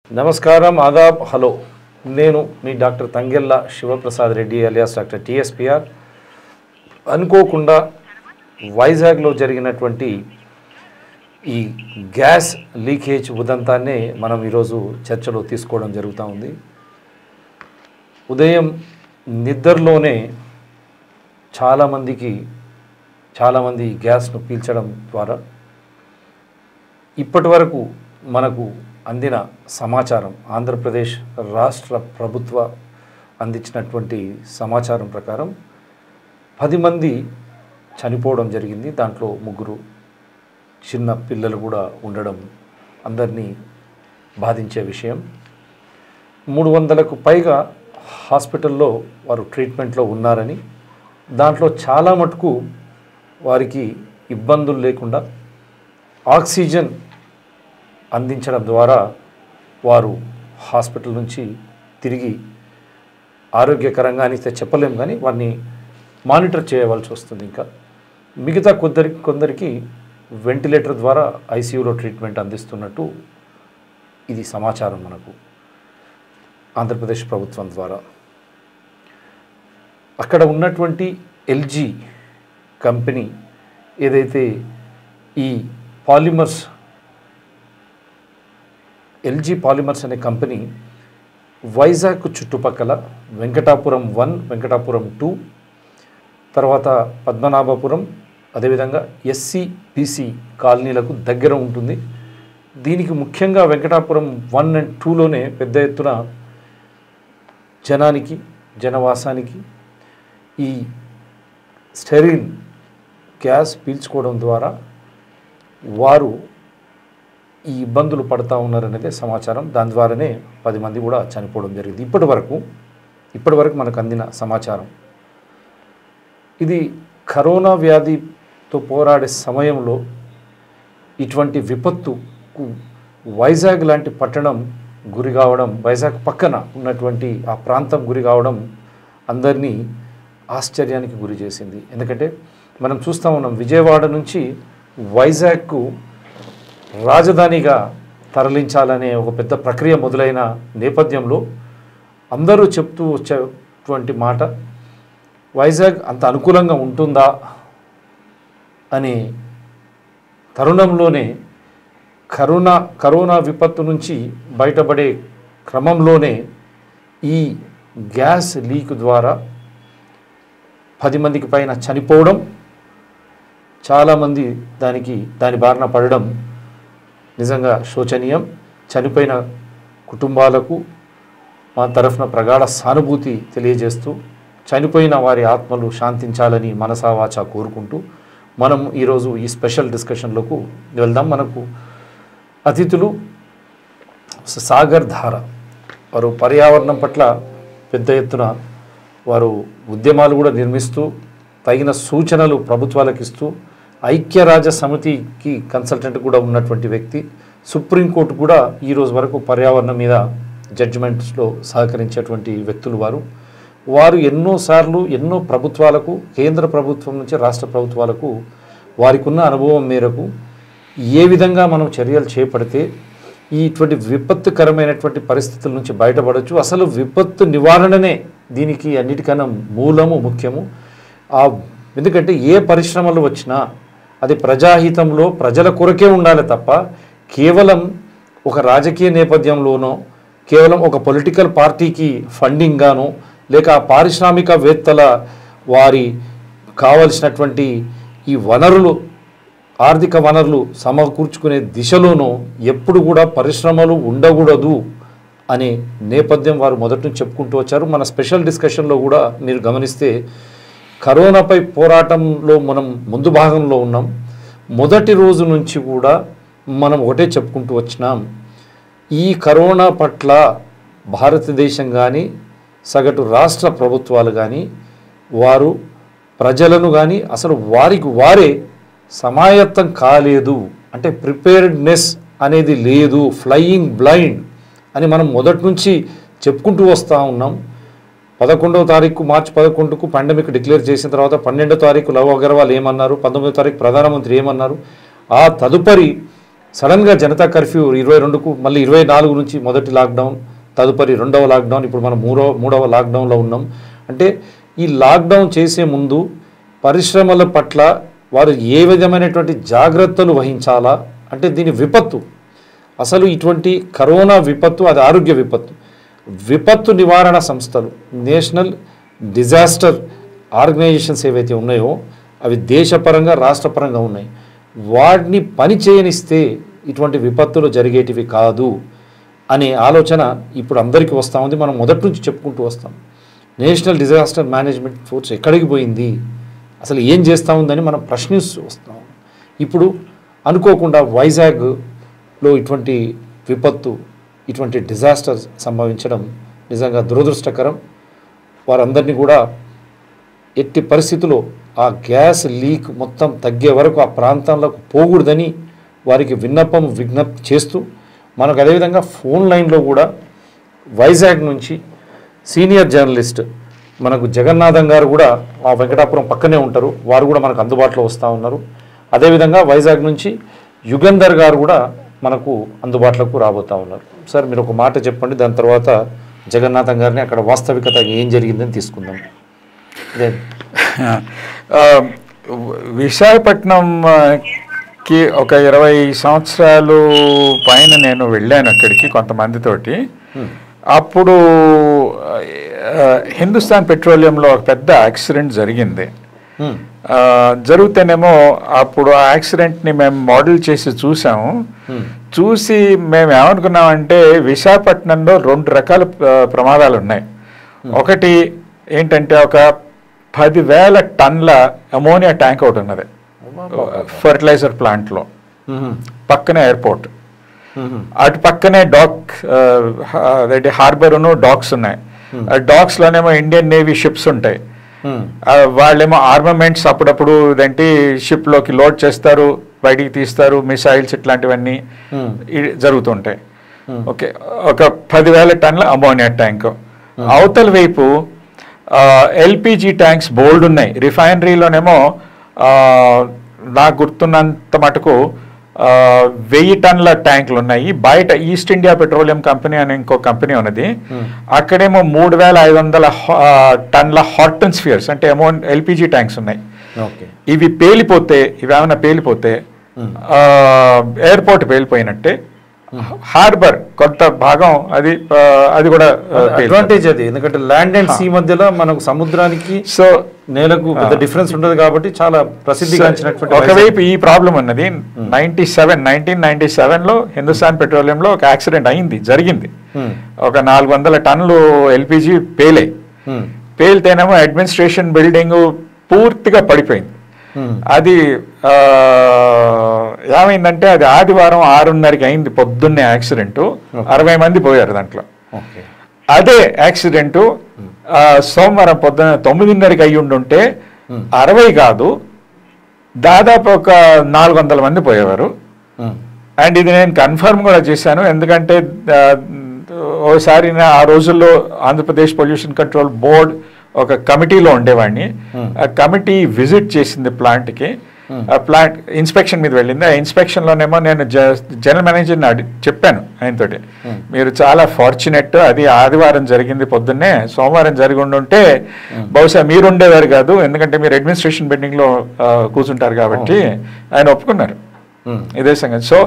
నమస్కారం ఆదాబ్ హలో నేను మీ doctor Thangella Sivaprasad Reddy alias doctor TSPR అనుకోకుండా వైజాగ్లో జరిగినటువంటి ఈ గ్యాస్ లీకేజ్ ఉదంతాన్ని మనం ఈరోజు చర్చలో తీసుకోవడం జరుగుతూ ఉంది. ఉదయం నిద్రలోనే చాలామంది గ్యాస్ను పీల్చడం ద్వారా ఇప్పటి వరకు మనకు అందిన సమాచారం, ఆంధ్రప్రదేశ్ రాష్ట్ర ప్రభుత్వ అందించినటువంటి సమాచారం ప్రకారం 10 మంది చనిపోవడం జరిగింది. దాంట్లో 3 చిన్న పిల్లలు కూడా ఉండడం అందరినీ బాధించే విషయం. 300కు పైగా హాస్పిటల్లో వారు ట్రీట్మెంట్లో ఉన్నారని, దాంట్లో చాలా మటుకు వారికి ఇబ్బందులు లేకుండా ఆక్సిజన్ అందించడం ద్వారా వారు హాస్పిటల్ నుంచి తిరిగి ఆరోగ్యకరంగా అని చెప్పలేము, కానీ వారిని మానిటర్ చేయవలసి వస్తుంది. ఇంకా మిగతా కొందరికి వెంటిలేటర్ ద్వారా ఐసీయూలో ట్రీట్మెంట్ అందిస్తున్నట్టు ఇది సమాచారం మనకు ఆంధ్రప్రదేశ్ ప్రభుత్వం ద్వారా. అక్కడ ఉన్నటువంటి ఎల్జీ కంపెనీ ఏదైతే ఈ ఎల్జీ పాలిమర్స్ అనే కంపెనీ వైజాగ్ చుట్టుపక్కల వెంకటాపురం 1, వెంకటాపురం 2, తర్వాత పద్మనాభపురం, అదేవిధంగా ఎస్సీ/బీసీ కాలనీలకు దగ్గర ఉంటుంది. దీనికి ముఖ్యంగా వెంకటాపురం 1 and 2లోనే పెద్ద ఎత్తున జనవాసానికి ఈ స్టెరిన్ గ్యాస్ పీల్చుకోవడం ద్వారా వారు ఈ ఇబ్బందులు పడుతూ ఉన్నారనేదే సమాచారం. దాని ద్వారానే 10 మంది కూడా చనిపోవడం జరిగింది ఇప్పటి వరకు మనకు అందిన సమాచారం. ఇది కరోనా వ్యాధితో పోరాడే సమయంలో ఇటువంటి విపత్తుకు వైజాగ్ లాంటి పట్టణం గురి కావడం, వైజాగ్ పక్కన ఉన్నటువంటి ఆ ప్రాంతం గురి కావడం అందరినీ ఆశ్చర్యానికి గురి చేసింది. ఎందుకంటే మనం చూస్తూ ఉన్నాం, విజయవాడ నుంచి వైజాగ్కు రాజధానిగా తరలించాలనే ఒక పెద్ద ప్రక్రియ మొదలైన నేపథ్యంలో అందరూ చెప్తూ వచ్చేటువంటి మాట, వైజాగ్ అంత అనుకూలంగా ఉంటుందా అనే తరుణంలోనే కరోనా విపత్తు నుంచి బయటపడే క్రమంలోనే ఈ గ్యాస్ లీక్ ద్వారా 10 మందికి పైన చనిపోవడం, చాలామంది దాని బారిన పడడం నిజంగా శోచనీయం. చనిపోయిన కుటుంబాలకు మా తరఫున ప్రగాఢ సానుభూతి తెలియజేస్తూ, చనిపోయిన వారి ఆత్మలు శాంతించాలని మనసా వాచా కోరుకుంటూ మనం ఈరోజు ఈ స్పెషల్ డిస్కషన్లకు వెళ్దాం. మనకు అతిథులు సాగర్ ధార, వారు పర్యావరణం పట్ల పెద్ద ఎత్తున వారు ఉద్యమాలు కూడా నిర్మిస్తూ, తగిన సూచనలు ప్రభుత్వాలకు ఇస్తూ, ఐక్యరాజ్య సమితికి కన్సల్టెంట్ కూడా ఉన్నటువంటి వ్యక్తి, సుప్రీంకోర్టు కూడా ఈరోజు వరకు పర్యావరణం మీద జడ్జిమెంట్స్లో సహకరించేటువంటి వ్యక్తులు వారు ఎన్నోసార్లు ఎన్నో ప్రభుత్వాలకు, కేంద్ర ప్రభుత్వం నుంచి రాష్ట్ర ప్రభుత్వాలకు వారికి ఉన్న అనుభవం మేరకు ఏ విధంగా మనం చర్యలు చేపడితే ఇటువంటి విపత్తుకరమైనటువంటి పరిస్థితుల నుంచి బయటపడవచ్చు, అసలు విపత్తు నివారణనే దీనికి అన్నిటికన్నా ముఖ్యము. ఎందుకంటే ఏ పరిశ్రమలు వచ్చినా అది ప్రజాహితంలో ప్రజల కొరకే ఉండాలి తప్ప కేవలం ఒక రాజకీయ నేపథ్యంలోనో, కేవలం ఒక పొలిటికల్ పార్టీకి ఫండింగ్ గానో, లేక ఆ పారిశ్రామికవేత్తల వారి కావలసినటువంటి ఈ ఆర్థిక వనరులు సమకూర్చుకునే దిశలోనూ ఎప్పుడు కూడా పరిశ్రమలు ఉండకూడదు అనే నేపథ్యం వారు మొదటి నుంచి చెప్పుకుంటూ వచ్చారు. మన స్పెషల్ డిస్కషన్లో కూడా మీరు గమనిస్తే కరోనాపై పోరాటంలో మనం ముందు భాగంలో ఉన్నాం. మొదటి రోజు నుంచి కూడా మనం ఒకటే చెప్పుకుంటూ వచ్చినాం, ఈ కరోనా పట్ల భారతదేశం కానీ, సగటు రాష్ట్ర ప్రభుత్వాలు కానీ, వారు ప్రజలను కానీ అసలు వారే సమాయత్తం కాలేదు. అంటే ప్రిపేర్డ్నెస్ అనేది లేదు, ఫ్లయింగ్ బ్లైండ్ అని మనం మొదటి నుంచి చెప్పుకుంటూ వస్తూ ఉన్నాం. 11వ తారీఖు మార్చి 11కు పాండమిక్ డిక్లేర్ చేసిన తర్వాత 12వ తారీఖు లవ్ అగర్వాల్ ఏమన్నారు, 19వ తారీఖు ప్రధానమంత్రి ఏమన్నారు, ఆ తదుపరి సడన్గా జనతా కర్ఫ్యూ 22కు మళ్ళీ 24 నుంచి మొదటి లాక్డౌన్, తదుపరి 2వ లాక్డౌన్, ఇప్పుడు మనం మూడవ లాక్డౌన్లో ఉన్నాం. అంటే ఈ లాక్డౌన్ చేసే ముందు పరిశ్రమల పట్ల వారు ఏ విధమైనటువంటి జాగ్రత్తలు వహించాలా? అంటే దీని విపత్తు, అసలు ఇటువంటి కరోనా విపత్తు, అది ఆరోగ్య విపత్తు. విపత్తు నివారణ సంస్థలు, నేషనల్ డిజాస్టర్ ఆర్గనైజేషన్స్ ఏవైతే ఉన్నాయో అవి దేశపరంగా రాష్ట్రపరంగా ఉన్నాయి. వాటిని పని చేయనిస్తే ఇటువంటి విపత్తులు జరిగేటివి కాదు అనే ఆలోచన ఇప్పుడు అందరికీ వస్తూ ఉంది. మనం మొదటి నుంచి చెప్పుకుంటూ వస్తాం. నేషనల్ డిజాస్టర్ మేనేజ్మెంట్ ఫోర్స్ ఎక్కడికి పోయింది, అసలు ఏం చేస్తూ ఉందని మనం ప్రశ్నిస్తూ వస్తాం. ఇప్పుడు అనుకోకుండా వైజాగ్లో ఇటువంటి విపత్తు, ఇటువంటి డిజాస్టర్ సంభవించడం నిజంగా దురదృష్టకరం. వారందరినీ కూడా ఎట్టి పరిస్థితుల్లో ఆ గ్యాస్ లీక్ మొత్తం తగ్గే వరకు ఆ ప్రాంతంలోకి పోకూడదని వారికి విజ్ఞప్తి చేస్తూ, మనకు అదేవిధంగా ఫోన్ లైన్లో కూడా వైజాగ్ నుంచి సీనియర్ జర్నలిస్ట్ మనకు జగన్నాథం గారు కూడా ఆ వెంకటాపురం పక్కనే ఉంటారు, వారు కూడా మనకు అందుబాటులో వస్తూ ఉన్నారు. అదేవిధంగా వైజాగ్ నుంచి యుగంధర్ గారు కూడా మనకు అందుబాటులోకి రాబోతూ ఉన్నారు. సార్ మీరు ఒక మాట చెప్పండి, దాని తర్వాత జగన్నాథం గారిని అక్కడ వాస్తవికత ఏం జరిగిందని తీసుకుందాం. విశాఖపట్నంకి ఒక 20 సంవత్సరాలు పైన నేను వెళ్ళాను అక్కడికి కొంతమందితోటి. అప్పుడు హిందుస్థాన్ పెట్రోలియంలో ఒక పెద్ద యాక్సిడెంట్ జరిగింది. జరిగితేనేమో అప్పుడు ఆ యాక్సిడెంట్ని మేము మోడల్ చేసి చూసాము. చూసి మేము ఏమనుకున్నామంటే విశాఖపట్నంలో 2 రకాల ప్రమాదాలు ఉన్నాయి. ఒకటి ఏంటంటే ఒక 10,000 టన్నుల అమోనియా ట్యాంక్ ఒకటి ఉన్నది ఫర్టిలైజర్ ప్లాంట్లో, పక్కనే ఎయిర్పోర్ట్, అటు పక్కనే హార్బర్ను డాక్స్ ఉన్నాయి. డాక్స్లోనేమో ఇండియన్ నేవీ షిప్స్ ఉంటాయి. వాళ్ళేమో ఆర్మమెంట్స్ అప్పుడప్పుడు ఇదేంటి షిప్లోకి లోడ్ చేస్తారు, బయటికి తీస్తారు, మిసైల్స్ ఇట్లాంటివన్నీ జరుగుతుంటాయి. ఓకే, ఒక 10,000 టన్నుల అమోనియా ట్యాంక్. అవతల వైపు ఎల్పిజి ట్యాంక్స్ బోల్డ్ ఉన్నాయి. రిఫైనరీలోనేమో నాకు గుర్తున్నంత మటుకు 1000 టన్నుల ట్యాంకులు ఉన్నాయి. బయట ఈస్ట్ ఇండియా పెట్రోలియం కంపెనీ అని ఇంకో కంపెనీ ఉన్నది, అక్కడేమో 3,500 టన్నుల హార్టన్ స్ఫియర్స్ అంటే ఎల్పిజి ట్యాంక్స్ ఉన్నాయి. ఇవి ఏమైనా పేలిపోతే ఎయిర్పోర్ట్ పేలిపోయినట్టే. హార్బర్ కొంత భాగం అది కూడా అడ్వాంటేజ్ అది, ఎందుకంటే ల్యాండ్ అండ్ సీ మధ్యలో మనకు సముద్రానికి నేలకు పెద్ద డిఫరెన్స్ ఉండదు కాబట్టి చాలా ప్రసిద్ధిగాంచినటువంటి. ఒకవైపు ఈ ప్రాబ్లం ఉన్నది. 1997లో హిందుస్థాన్ పెట్రోలియంలో ఒక యాక్సిడెంట్ జరిగింది. ఒక 400 టన్నులు ఎల్పిజి పేలితేనేమో అడ్మినిస్ట్రేషన్ బిల్డింగ్ పూర్తిగా పడిపోయింది. అది ఏమైందంటే అది ఆదివారం 6:30కి అయింది పొద్దున్నే యాక్సిడెంట్. 60 మంది పోయారు దాంట్లో. అదే యాక్సిడెంట్ సోమవారం పొద్దున్న 9:30కి అయ్యి ఉండుంటే 60 కాదు, దాదాపు ఒక 400 మంది పోయేవారు. అండ్ ఇది నేను కన్ఫర్మ్ కూడా చేశాను, ఎందుకంటే ఓసారి ఆ రోజుల్లో ఆంధ్రప్రదేశ్ పొల్యూషన్ కంట్రోల్ బోర్డ్ ఒక కమిటీలో ఉండేవాడిని. ఆ కమిటీ విజిట్ చేసింది ప్లాంట్కి. ఆ ప్లాంట్ ఇన్స్పెక్షన్ మీద వెళ్ళింది. ఆ ఇన్స్పెక్షన్లోనేమో నేను జనరల్ మేనేజర్ని చెప్పాను ఆయనతోటి, మీరు చాలా ఫార్చునేట్, అది ఆదివారం జరిగింది పొద్దున్నే, సోమవారం జరిగి ఉండుంటే బహుశా మీరు ఉండేవారు కాదు, ఎందుకంటే మీరు అడ్మినిస్ట్రేషన్ బిల్డింగ్లో కూర్చుంటారు కాబట్టి. ఆయన ఒప్పుకున్నారు ఇదే సంగతి. సో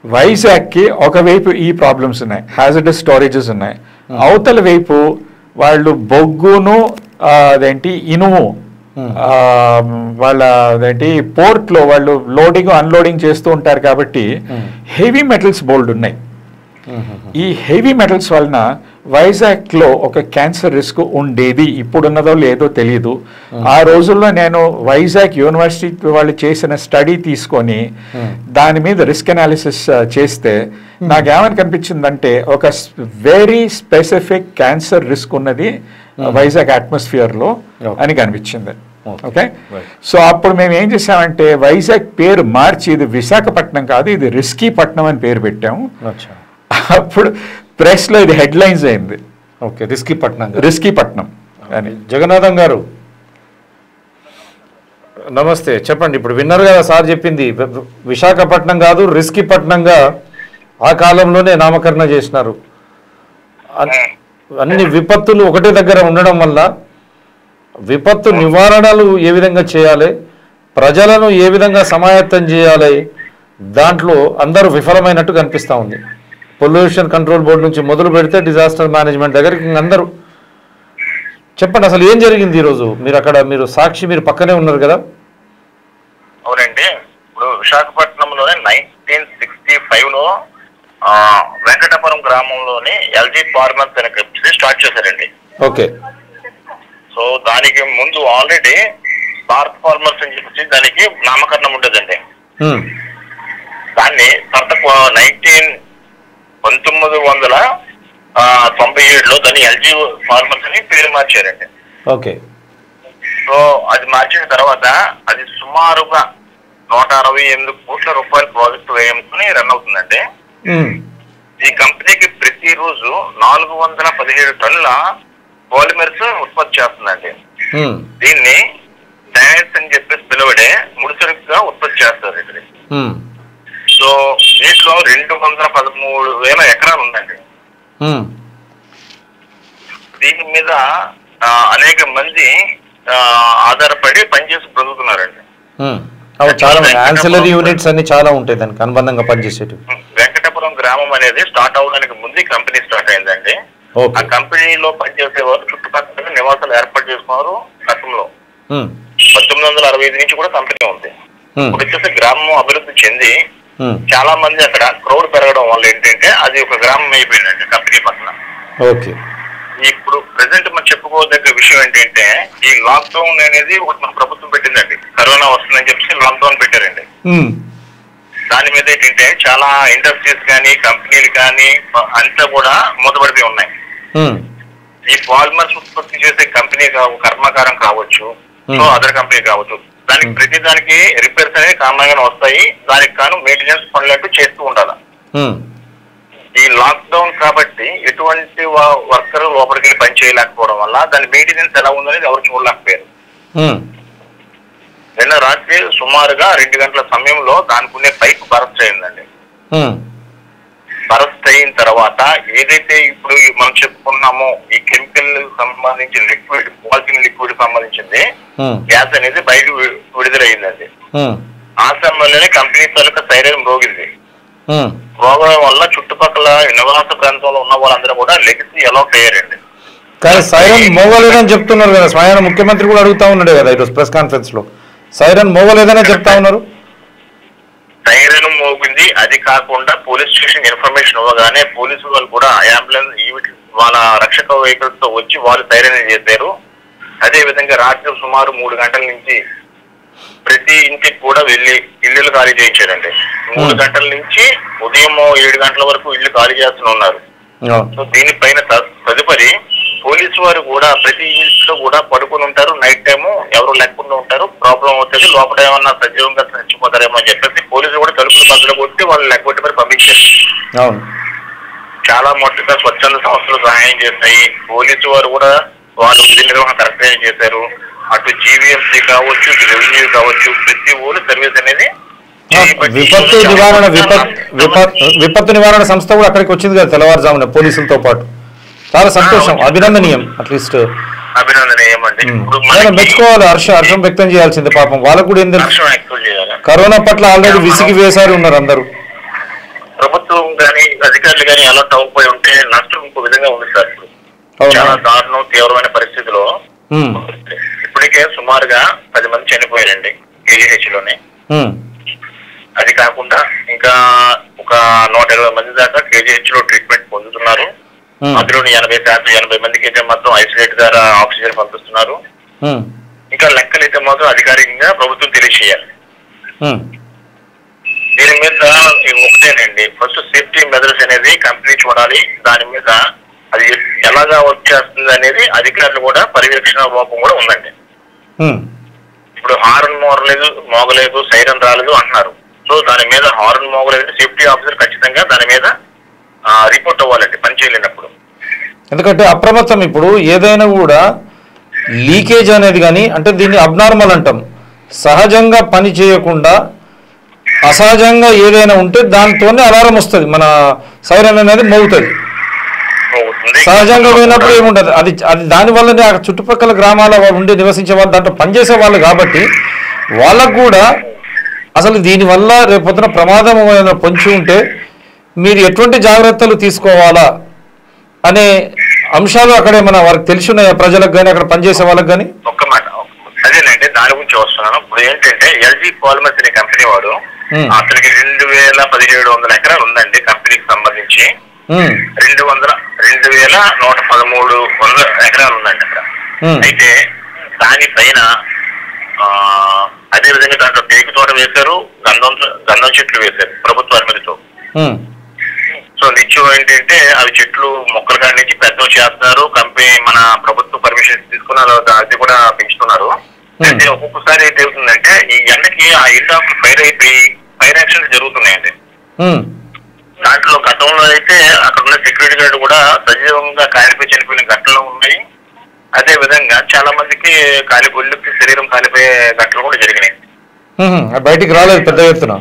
వైజాగ్కి ఒకవైపు ఈ ప్రాబ్లమ్స్ ఉన్నాయి, హ్యాజర్డస్ స్టోరేజెస్ ఉన్నాయి. అవతల వైపు వాళ్ళు బొగ్గును ఇనుము వాళ్ళ పోర్ట్లో వాళ్ళు లోడింగ్ అన్లోడింగ్ చేస్తూ ఉంటారు కాబట్టి హెవీ మెటల్స్ బోల్డ్ ఉన్నాయి. ఈ హెవీ మెటల్స్ వలన వైజాగ్లో ఒక క్యాన్సర్ రిస్క్ ఉండేది. ఇప్పుడున్నదో లేదో తెలియదు. ఆ రోజుల్లో నేను వైజాగ్ యూనివర్సిటీ వాళ్ళు చేసిన స్టడీ తీసుకొని దాని మీద రిస్క్ అనాలిసిస్ చేస్తే నాకేమని కనిపించిందంటే ఒక వెరీ స్పెసిఫిక్ క్యాన్సర్ రిస్క్ ఉన్నది వైజాగ్ అట్మాస్ఫియర్లో అని కనిపించింది. ఓకే, సో అప్పుడు మేము ఏం చేసామంటే వైజాగ్ పేరు మార్చి ఇది విశాఖపట్నం కాదు, ఇది రిస్కీ పట్నం అని పేరు పెట్టాము. అప్పుడు ప్రెస్లో ఇది హెడ్లైన్స్ అయింది. ఓకే, రిస్కీ పట్నం అని. జగన్నాథం గారు, నమస్తే, చెప్పండి. ఇప్పుడు విన్నారు కదా సార్ చెప్పింది, విశాఖపట్నం కాదు రిస్కీపట్నంగా ఆ కాలంలోనే నామకరణ చేసినారు. అన్ని విపత్తులు ఒకటే దగ్గర ఉండడం వల్ల విపత్తు నివారణలు ఏ విధంగా చేయాలి, ప్రజలను ఏ విధంగా సమాయత్తం చేయాలి, దాంట్లో అందరూ విఫలమైనట్టు కనిపిస్తూ ఉంది. పొల్యూషన్ కంట్రోల్ బోర్డు నుంచి మొదలు పెడితే డిజాస్టర్ మేనేజ్మెంట్ దగ్గరికి అందరూ. చెప్పండి అసలు ఏం జరిగింది ఈరోజు? మీరు అక్కడ, మీరు సాక్షి, మీరు పక్కనే ఉన్నారు కదా. అవునండి, ఇప్పుడు విశాఖపట్నంలోనే 1965లో వెంకటపురం గ్రామంలోని ఎల్జీ ఫార్మర్స్ అనే కంపెనీ స్టార్ట్ చేశారండి. ఓకే. సో దానికి ముందు ఆల్రెడీ భారత్ ఫార్మర్స్ అని చెప్పేసి దానికి నామకరణం ఉండేదండి. దాన్ని 1997లో దాన్ని ఎల్జీ ఫార్మర్స్ అని పేరు మార్చారండి. ఓకే. సో అది మార్చిన తర్వాత అది సుమారుగా 168 కోట్ల రూపాయల ప్రాజెక్టు వ్యయంతో రన్ అవుతుందండి. ఈ కంపెనీకి ప్రతిరోజు 417 టన్నుల పాలిమర్స్ ఉత్పత్తి చేస్తుందండి. దీన్ని డైనైట్స్ అని చెప్పేసి పిలువడే ముడిసరుకుగా ఉత్పత్తి చేస్తారు ఇక్కడ. సో దీంట్లో 213,000 ఎకరాలు ఉందండి. దీని మీద అనేక మంది ఆధారపడి పనిచేసి బ్రతుకుతున్నారండి. చాలా యాన్సిలరీ యూనిట్స్ అన్ని చాలా ఉంటాయి దానికి అనుబంధంగా పనిచేసేటివి. వెంకటపురం గ్రామం అనేది స్టార్ట్ అవడానికి ముందు కంపెనీ స్టార్ట్ అయిందండి. ఆ కంపెనీలో పనిచేసే వారు చుట్టుపక్కల నివాసాలు ఏర్పాటు చేసుకున్నారు గతంలో. 1965 నుంచి కూడా కంపెనీ ఉంది. ఇప్పుడు వచ్చేసి గ్రామం అభివృద్ధి చెంది చాలా మంది అక్కడ క్రౌడ్ పెరగడం వల్ల ఏంటంటే అది ఒక గ్రామం అయిపోయిందండి కంపెనీ పక్కన. ఓకే. ఇప్పుడు ప్రెసెంట్ మనం చెప్పుకోదగ్గ విషయం ఏంటంటే ఈ లాక్డౌన్ అనేది ఒకటి మన ప్రభుత్వం పెట్టిందండి. కరోనా వస్తుందని చెప్పి లాక్డౌన్ పెట్టారండి. దాని మీద ఏంటంటే చాలా ఇండస్ట్రీస్ కానీ కంపెనీలు కానీ అంతా కూడా మూతపడిపోయి ఉన్నాయి. ఈ పాలిమర్స్ ఉత్పత్తి చేసే కంపెనీ కర్మాగారం కావచ్చు, అదర్ కంపెనీ కావచ్చు, దానికి ప్రతి దానికి రిపేర్స్ అనేవి కామన్ గానే వస్తాయి. దానికి కాను మెయింటెనెన్స్ పనులంటూ చేస్తూ ఉండాలి. ఈ లాక్డౌన్ కాబట్టి ఎటువంటి వర్కర్ లోపలికి పని చేయలేకపోవడం వల్ల దాని మెయింటెనెన్స్ ఎలా ఉందనేది ఎవరు చూడలేకపోయారు. నిన్న రాత్రి సుమారుగా 2 గంటల సమయంలో దానికి పైప్ బరస్ట్ అయిందండి. బరస్ట్ అయిన తర్వాత ఏదైతే ఇప్పుడు మనం చెప్పుకున్నామో ఈ కెమికల్ సంబంధించిన లిక్విడ్, పాలిథిన్ లిక్విడ్ సంబంధించింది గ్యాస్ అనేది బయట విడుదలయ్యిందండి. ఆ సమయంలోనే కంపెనీ తాలూకా సైరన్ మ్రోగింది. మ్రోగడం వల్ల చుట్టుపక్కల నివాస ప్రాంతంలో ఉన్న వాళ్ళందరూ కూడా లెగిసి ఎలాక్ అయ్యారండి. కానీ సైరన్ మోగలేదని చెప్తున్నారు కదా, స్వయం ముఖ్యమంత్రి కూడా అడుగుతా ఉన్నాడు కదా ఈరోజు ప్రెస్ కాన్ఫరెన్స్ లో. సైరన్ మోగలేదనే చెప్తా ఉన్నారు. సైరన్ మోగింది. అది కాకుండా పోలీస్ స్టేషన్ ఇన్ఫర్మేషన్ ఇవ్వగానే పోలీసు వాళ్ళు కూడా అంబులెన్స్ వాళ్ళ రక్షక వెహికల్స్ తో వచ్చి వాళ్ళు సైరన్ చేశారు. అదే విధంగా రాత్రి సుమారు 3 గంటల నుంచి ప్రతి ఇంటికి కూడా వెళ్లి ఇల్లు ఖాళీ చేయించారండి. 3 గంటల నుంచి ఉదయం 7 గంటల వరకు ఇల్లు ఖాళీ చేస్తున్నారు. సో దీనిపైన తదుపరి పోలీసు వారు కూడా ప్రతి ఇంట్లో కూడా పడుకుని ఉంటారు. నైట్ టైము ఎవరు లేకుండా ఉంటారు. ప్రాబ్లం అవుతుంది, లోపల ఏమన్నా సజీవంగా చచ్చిపోతారేమో అని చెప్పేసి పోలీసులు కూడా తలుపులు బదులు కొట్టి వాళ్ళు లేకపోతే మరి పంపించారు. చాలా మట్టుగా స్వచ్ఛంద సంస్థలు సహాయం చేస్తాయి. పోలీసు వారు కూడా వాళ్ళు విధి నిర్వహణ కరెక్ట్ గా చేశారు. అటు జీవీఎంసీ కావచ్చు, రెవెన్యూ కావచ్చు, ప్రతి ఊరు సర్వీస్ అనేది విపత్తు నివారణ సంస్థ కూడా అక్కడికి వచ్చింది కదా తెల్లవారుజామున పోలీసులతో పాటు. చాలా సంతోషం, అభినందనీయం. అట్లీస్ట్ అభినందనీయం అండి. మెచ్చుకోవాలి, హర్షం వ్యక్తం చేయాల్సింది. పాపం వాళ్ళకు కూడా ఏం తెలుసు, కరోనా పట్ల ఆల్రెడీ విసిగి వేసారి ఉన్నారు అందరూ. ప్రభుత్వం కానీ అధికారులు కానీ అలర్ట్ అవ్వకపోయి ఉంటే నష్టం ఇంకో విధంగా ఉంది సార్. చాలా దారుణం, తీవ్రమైన పరిస్థితిలో ఇప్పటికే సుమారుగా 10 మంది చనిపోయారండి కేజీహెచ్ లోనే. అది కాకుండా ఇంకా ఒక 120 మంది దాకా కేజీహెచ్ లో ట్రీట్మెంట్ పొందుతున్నారు. అందులోని 80 మందికి అయితే మాత్రం ఐసోలేట్ ద్వారా ఆక్సిజన్ పంపిస్తున్నారు. ఇంకా లెక్కలైతే మాత్రం అధికారికంగా ప్రభుత్వం తెలియజేయాలి. దీని మీద ఒకటేనండి, ఫస్ట్ సేఫ్టీ మెజర్స్ అనేది కంపెనీ చూడాలి. దాని మీద అది ఎలాగా వర్క్ చేస్తుంది అనేది అధికారులు కూడా పర్యవేక్షణ లోపం కూడా ఉందండి. ఇప్పుడు హార్న్ మోగలేదు, సైరన్ రాలేదు అంటున్నారు. సో దాని మీద హార్న్ మోగలేదు, సేఫ్టీ ఆఫీసర్ ఖచ్చితంగా దాని మీద రిపోర్ట్ అవ్వాలండి పని చేయలేనప్పుడు. ఎందుకంటే అప్రమత్తం. ఇప్పుడు ఏదైనా కూడా లీకేజ్ అనేది కానీ, అంటే దీన్ని అబ్నార్మల్ అంటాం, సహజంగా పని చేయకుండా అసహజంగా ఏదైనా ఉంటే దాంతోనే అలారం వస్తుంది, మన సైరన్ అనేది మోగుతుంది. సహజంగా పోయినప్పుడు ఏముండదు. అది అది దానివల్లనే ఆ చుట్టుపక్కల గ్రామాల వాళ్ళు ఉండి నివసించే వాళ్ళు దాంట్లో పనిచేసే వాళ్ళు కాబట్టి వాళ్ళకు కూడా అసలు దీనివల్ల రేపొద్దున ప్రమాదం పొంచి ఉంటే మీరు ఎటువంటి జాగ్రత్తలు తీసుకోవాలా అనే అంశాలు అక్కడ ఏమైనా వారికి తెలిసి ఉన్నాయా ప్రజలకు కానీ అక్కడ పనిచేసే వాళ్ళకి కానీ? ఒక్క మాట అదేనండి, దాని గురించి వస్తున్నాను. ఇప్పుడు ఏంటంటే ఎల్జీ పాలిమర్స్ అనే కంపెనీ వాడు అతనికి 2,1700 ఎకరాలు ఉందండి కంపెనీకి సంబంధించి. 2,113 ఎకరాలు ఉందండి అక్కడ. అయితే దానిపైన అదే విధంగా దాంట్లో టేకు తోట వేశారు, గంధం చెట్లు వేశారు ప్రభుత్వ అనుమతితో. సో నిత్యం ఏంటంటే అవి చెట్లు మొక్కల కాడి నుంచి పెద్దలు చేస్తున్నారు, కంపెనీ మన ప్రభుత్వ పర్మిషన్ తీసుకున్నారు, అది కూడా పెంచుతున్నారు. అయితే ఒక్కొక్కసారి ఏంటి అవుతుందంటే ఈ ఎండకి ఆ ఎండ్ ఆఫ్ ఫైర్ అయిపోయి ఫైర్ యాక్షన్స్ జరుగుతున్నాయండి. దాంట్లో గతంలో అయితే అక్కడ ఉన్న సెక్యూరిటీ గార్డ్ కూడా సజీవంగా కాలిపోయి చనిపోయిన ఘటనలు ఉన్నాయి. అదే విధంగా చాలా మందికి ఒళ్ళుకి శరీరం కాలిపోయే ఘటనలు కూడా జరిగినాయి. బయటికి రాలేదు పెద్ద ఎత్తున.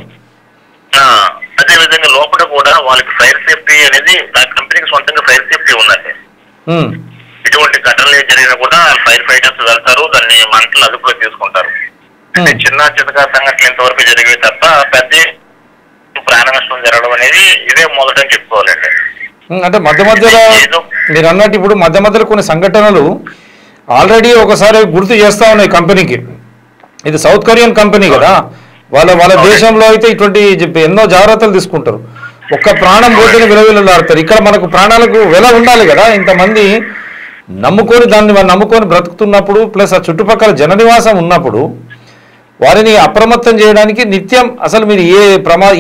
అదే విధంగా లోపల కూడా వాళ్ళకి ఫైర్ సేఫ్టీ అనేది ఆ కంపెనీకి సొంతంగా ఫైర్ సేఫ్టీ ఉందండి. ఇటువంటి ఘటనలు జరిగినా కూడా ఫైర్ ఫైటర్స్ వెళ్తారు, దాన్ని మంటలు అదుపులో తీసుకుంటారు. అంటే చిన్న చితక సంఘటనలు ఇంతవరకు జరిగేవి తప్ప పెద్ద ప్రాణ నష్టం జరగడం అనేది ఇదే మొదటని చెప్పుకోవాలండి. అంటే మధ్య మధ్యలో మీరు అన్నట్టు ఇప్పుడు మధ్య మధ్యలో కొన్ని సంఘటనలు ఆల్రెడీ ఒకసారి గుర్తు చేస్తా ఉన్నాయి కంపెనీకి. ఇది సౌత్ కొరియన్ కంపెనీ కదా, వాళ్ళ దేశంలో అయితే ఇటువంటి ఎన్నో జాగ్రత్తలు తీసుకుంటారు. ఒక్క ప్రాణం పోతేనే విలవిల్లాడతారు. ఇక్కడ మనకు ప్రాణాలకు వెల ఉండాలి కదా, ఇంతమంది నమ్ముకొని దాన్ని నమ్ముకొని బ్రతుకుతున్నప్పుడు ప్లస్ ఆ చుట్టుపక్కల జన నివాసం ఉన్నప్పుడు వారిని అప్రమత్తం చేయడానికి నిత్యం అసలు మీరు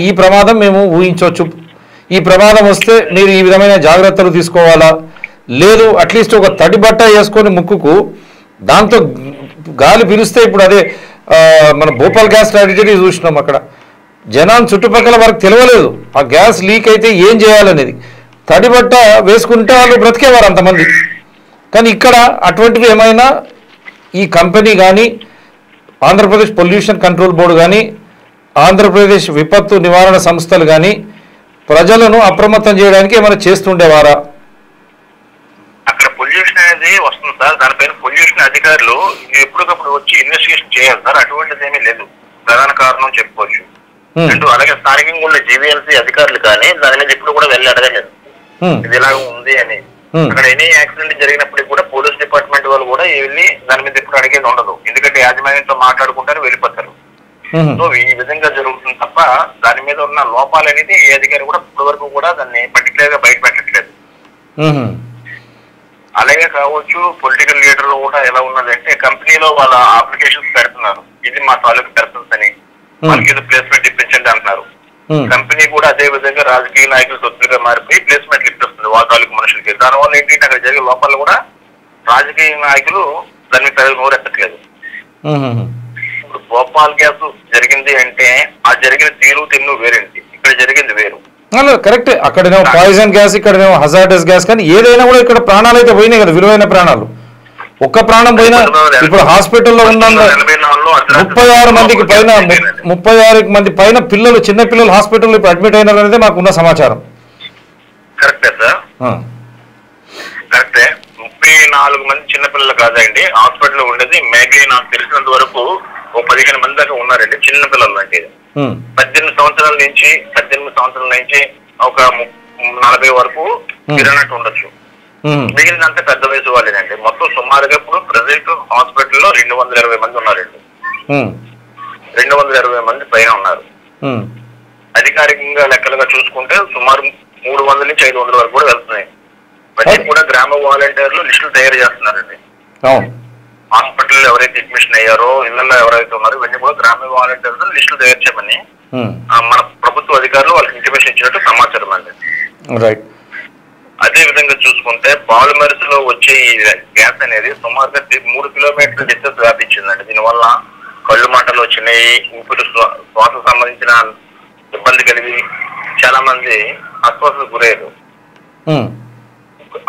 ఈ ప్రమాదం మేము ఊహించవచ్చు, ఈ ప్రమాదం వస్తే మీరు ఈ విధమైన జాగ్రత్తలు తీసుకోవాలా, లేదు అట్లీస్ట్ ఒక తడి బట్ట వేసుకొని ముక్కుకు దాంతో గాలి పిలిస్తే ఇప్పుడు అదే మన భోపాల్ గ్యాస్ ట్రాజడీ చూసినాం. అక్కడ జనాన్ని చుట్టుపక్కల వారికి తెలియలేదు ఆ గ్యాస్ లీక్ అయితే ఏం చేయాలనేది. తడి బట్ట వేసుకుంటే వాళ్ళు బ్రతికేవారు అంతమంది. కానీ ఇక్కడ అటువంటివి ఏమైనా ఈ కంపెనీ కానీ ఆంధ్రప్రదేశ్ పొల్యూషన్ కంట్రోల్ బోర్డు కానీ ఆంధ్రప్రదేశ్ విపత్తు నివారణ సంస్థలు కానీ ప్రజలను అప్రమత్తం చేయడానికి ఏమైనా చేస్తుండేవారా? అక్కడ పొల్యూషన్ అనేది వస్తుంది సార్, దానిపైన పొల్యూషన్ అధికారులు ఎప్పటికప్పుడు వచ్చి ఇన్వెస్టిగేషన్ చేయాలి సార్. అటువంటిది ఏమీ లేదు, ప్రధాన కారణం చెప్పుకోవచ్చు. అంటూ అలాగే స్థానికంగా ఉన్న జీవీఎల్సీ అధికారులు కానీ దాని మీద ఎప్పుడు కూడా వెళ్ళి అడగలేదు ఇది ఇలా ఉంది అని. అక్కడ ఎనీ యాక్సిడెంట్ జరిగినప్పటికీ కూడా పోలీస్ డిపార్ట్మెంట్ వాళ్ళు కూడా వెళ్ళి దాని మీద ఎప్పుడు అడిగేది ఉండదు, ఎందుకంటే యాజమాన్యంతో మాట్లాడుకుంటారు వెళ్ళిపోతారు. సో ఈ విధంగా జరుగుతుంది తప్ప దాని మీద ఉన్న లోపాలు అనేది ఏ అధికారి కూడా ఇప్పటి వరకు కూడా దాన్ని పర్టికులర్ గా బయట పెట్టట్లేదు. అలాగే కావచ్చు పొలిటికల్ లీడర్లు కూడా ఎలా ఉన్నదంటే కంపెనీలో వాళ్ళ అప్లికేషన్స్ పెడుతున్నారు, ఇది మా తాలూకు పర్సన్స్ అని, వాళ్ళకి ఏదో ప్లేస్మెంట్ ఇప్పించండి అంటున్నారు. కంపెనీ కూడా అదే విధంగా రాజకీయ నాయకులు సొత్తులుగా మారిపోయి ప్లేస్మెంట్లు ఇప్పిస్తుంది వాళ్ళ తాలూకు మనుషులకి. దానివల్ల ఏంటంటే అక్కడ జరిగే లోపాలు కూడా రాజకీయ నాయకులు దాన్ని నోరెత్తట్లేదు. ఇప్పుడు భోపాల్ గ్యాస్ జరిగింది అంటే ఆ జరిగిన తీరు తిన్ను వేరేంటి, ఇక్కడ జరిగింది వేరు. కరెక్ట్, అక్కడేమో పాయిజన్ గ్యాస్, ఇక్కడేమో హజార్డస్ గ్యాస్. కానీ ఏదైనా కూడా ఇక్కడ ప్రాణాలు అయితే పోయినాయి కదా, విలువైన ప్రాణాలు. ఒక్క ప్రాణం పోయినా ఇప్పుడు హాస్పిటల్లో ఉన్న 36 మందికి పైన 36 మంది పైన పిల్లలు, చిన్న పిల్లలు హాస్పిటల్లో ఇప్పుడు అడ్మిట్ అయినారు అనేది మాకున్న సమాచారం. కరెక్టే సార్, కరెక్టే. 34 మంది చిన్నపిల్లలు కాదండి హాస్పిటల్లో ఉండేది. మేబీ నాకు తెలిసినంత వరకు 15 మంది దాకా ఉన్నారండి చిన్న పిల్లలు. అంటే 18 సంవత్సరాల నుంచి ఒక 40 వరకు తిరిగినట్టు ఉండొచ్చు. మిగిలినంతా పెద్ద వయసు వాళ్ళేనండి. మొత్తం సుమారుగా ఇప్పుడు ప్రెసెంట్ హాస్పిటల్లో 220 మంది ఉన్నారండి. 220 మంది పైన ఉన్నారు. అధికారికంగా లెక్కలుగా చూసుకుంటే సుమారు 300 నుంచి 500 వరకు కూడా వెళ్తున్నాయి. ప్రతి కూడా గ్రామ వాలంటీర్లు లిస్టులు తయారు చేస్తున్నారండి. హాస్పిటల్ ఎవరైతే అడ్మిషన్ అయ్యారో, ఇళ్లలో ఎవరైతే ఉన్నారో ఇవన్నీ కూడా గ్రామ వాలంటీర్లు లిస్టులు తయారు చేయమని మన ప్రభుత్వ అధికారులు వాళ్ళకి ఇంటిమేషన్ ఇచ్చినట్టు సమాచారం అండి. అదే విధంగా చూసుకుంటే పాలిమర్స్ లో వచ్చే ఈ గ్యాస్ అనేది సుమారుగా 3 కిలోమీటర్ల డిస్టెన్స్ వ్యాపించిందండి. దీనివల్ల కళ్ళు మంటలు వచ్చినాయి, ఊపిరి శ్వాస సంబంధించిన ఇబ్బంది కలిగి చాలా మంది అస్వస్థతకు గురయ్యారు.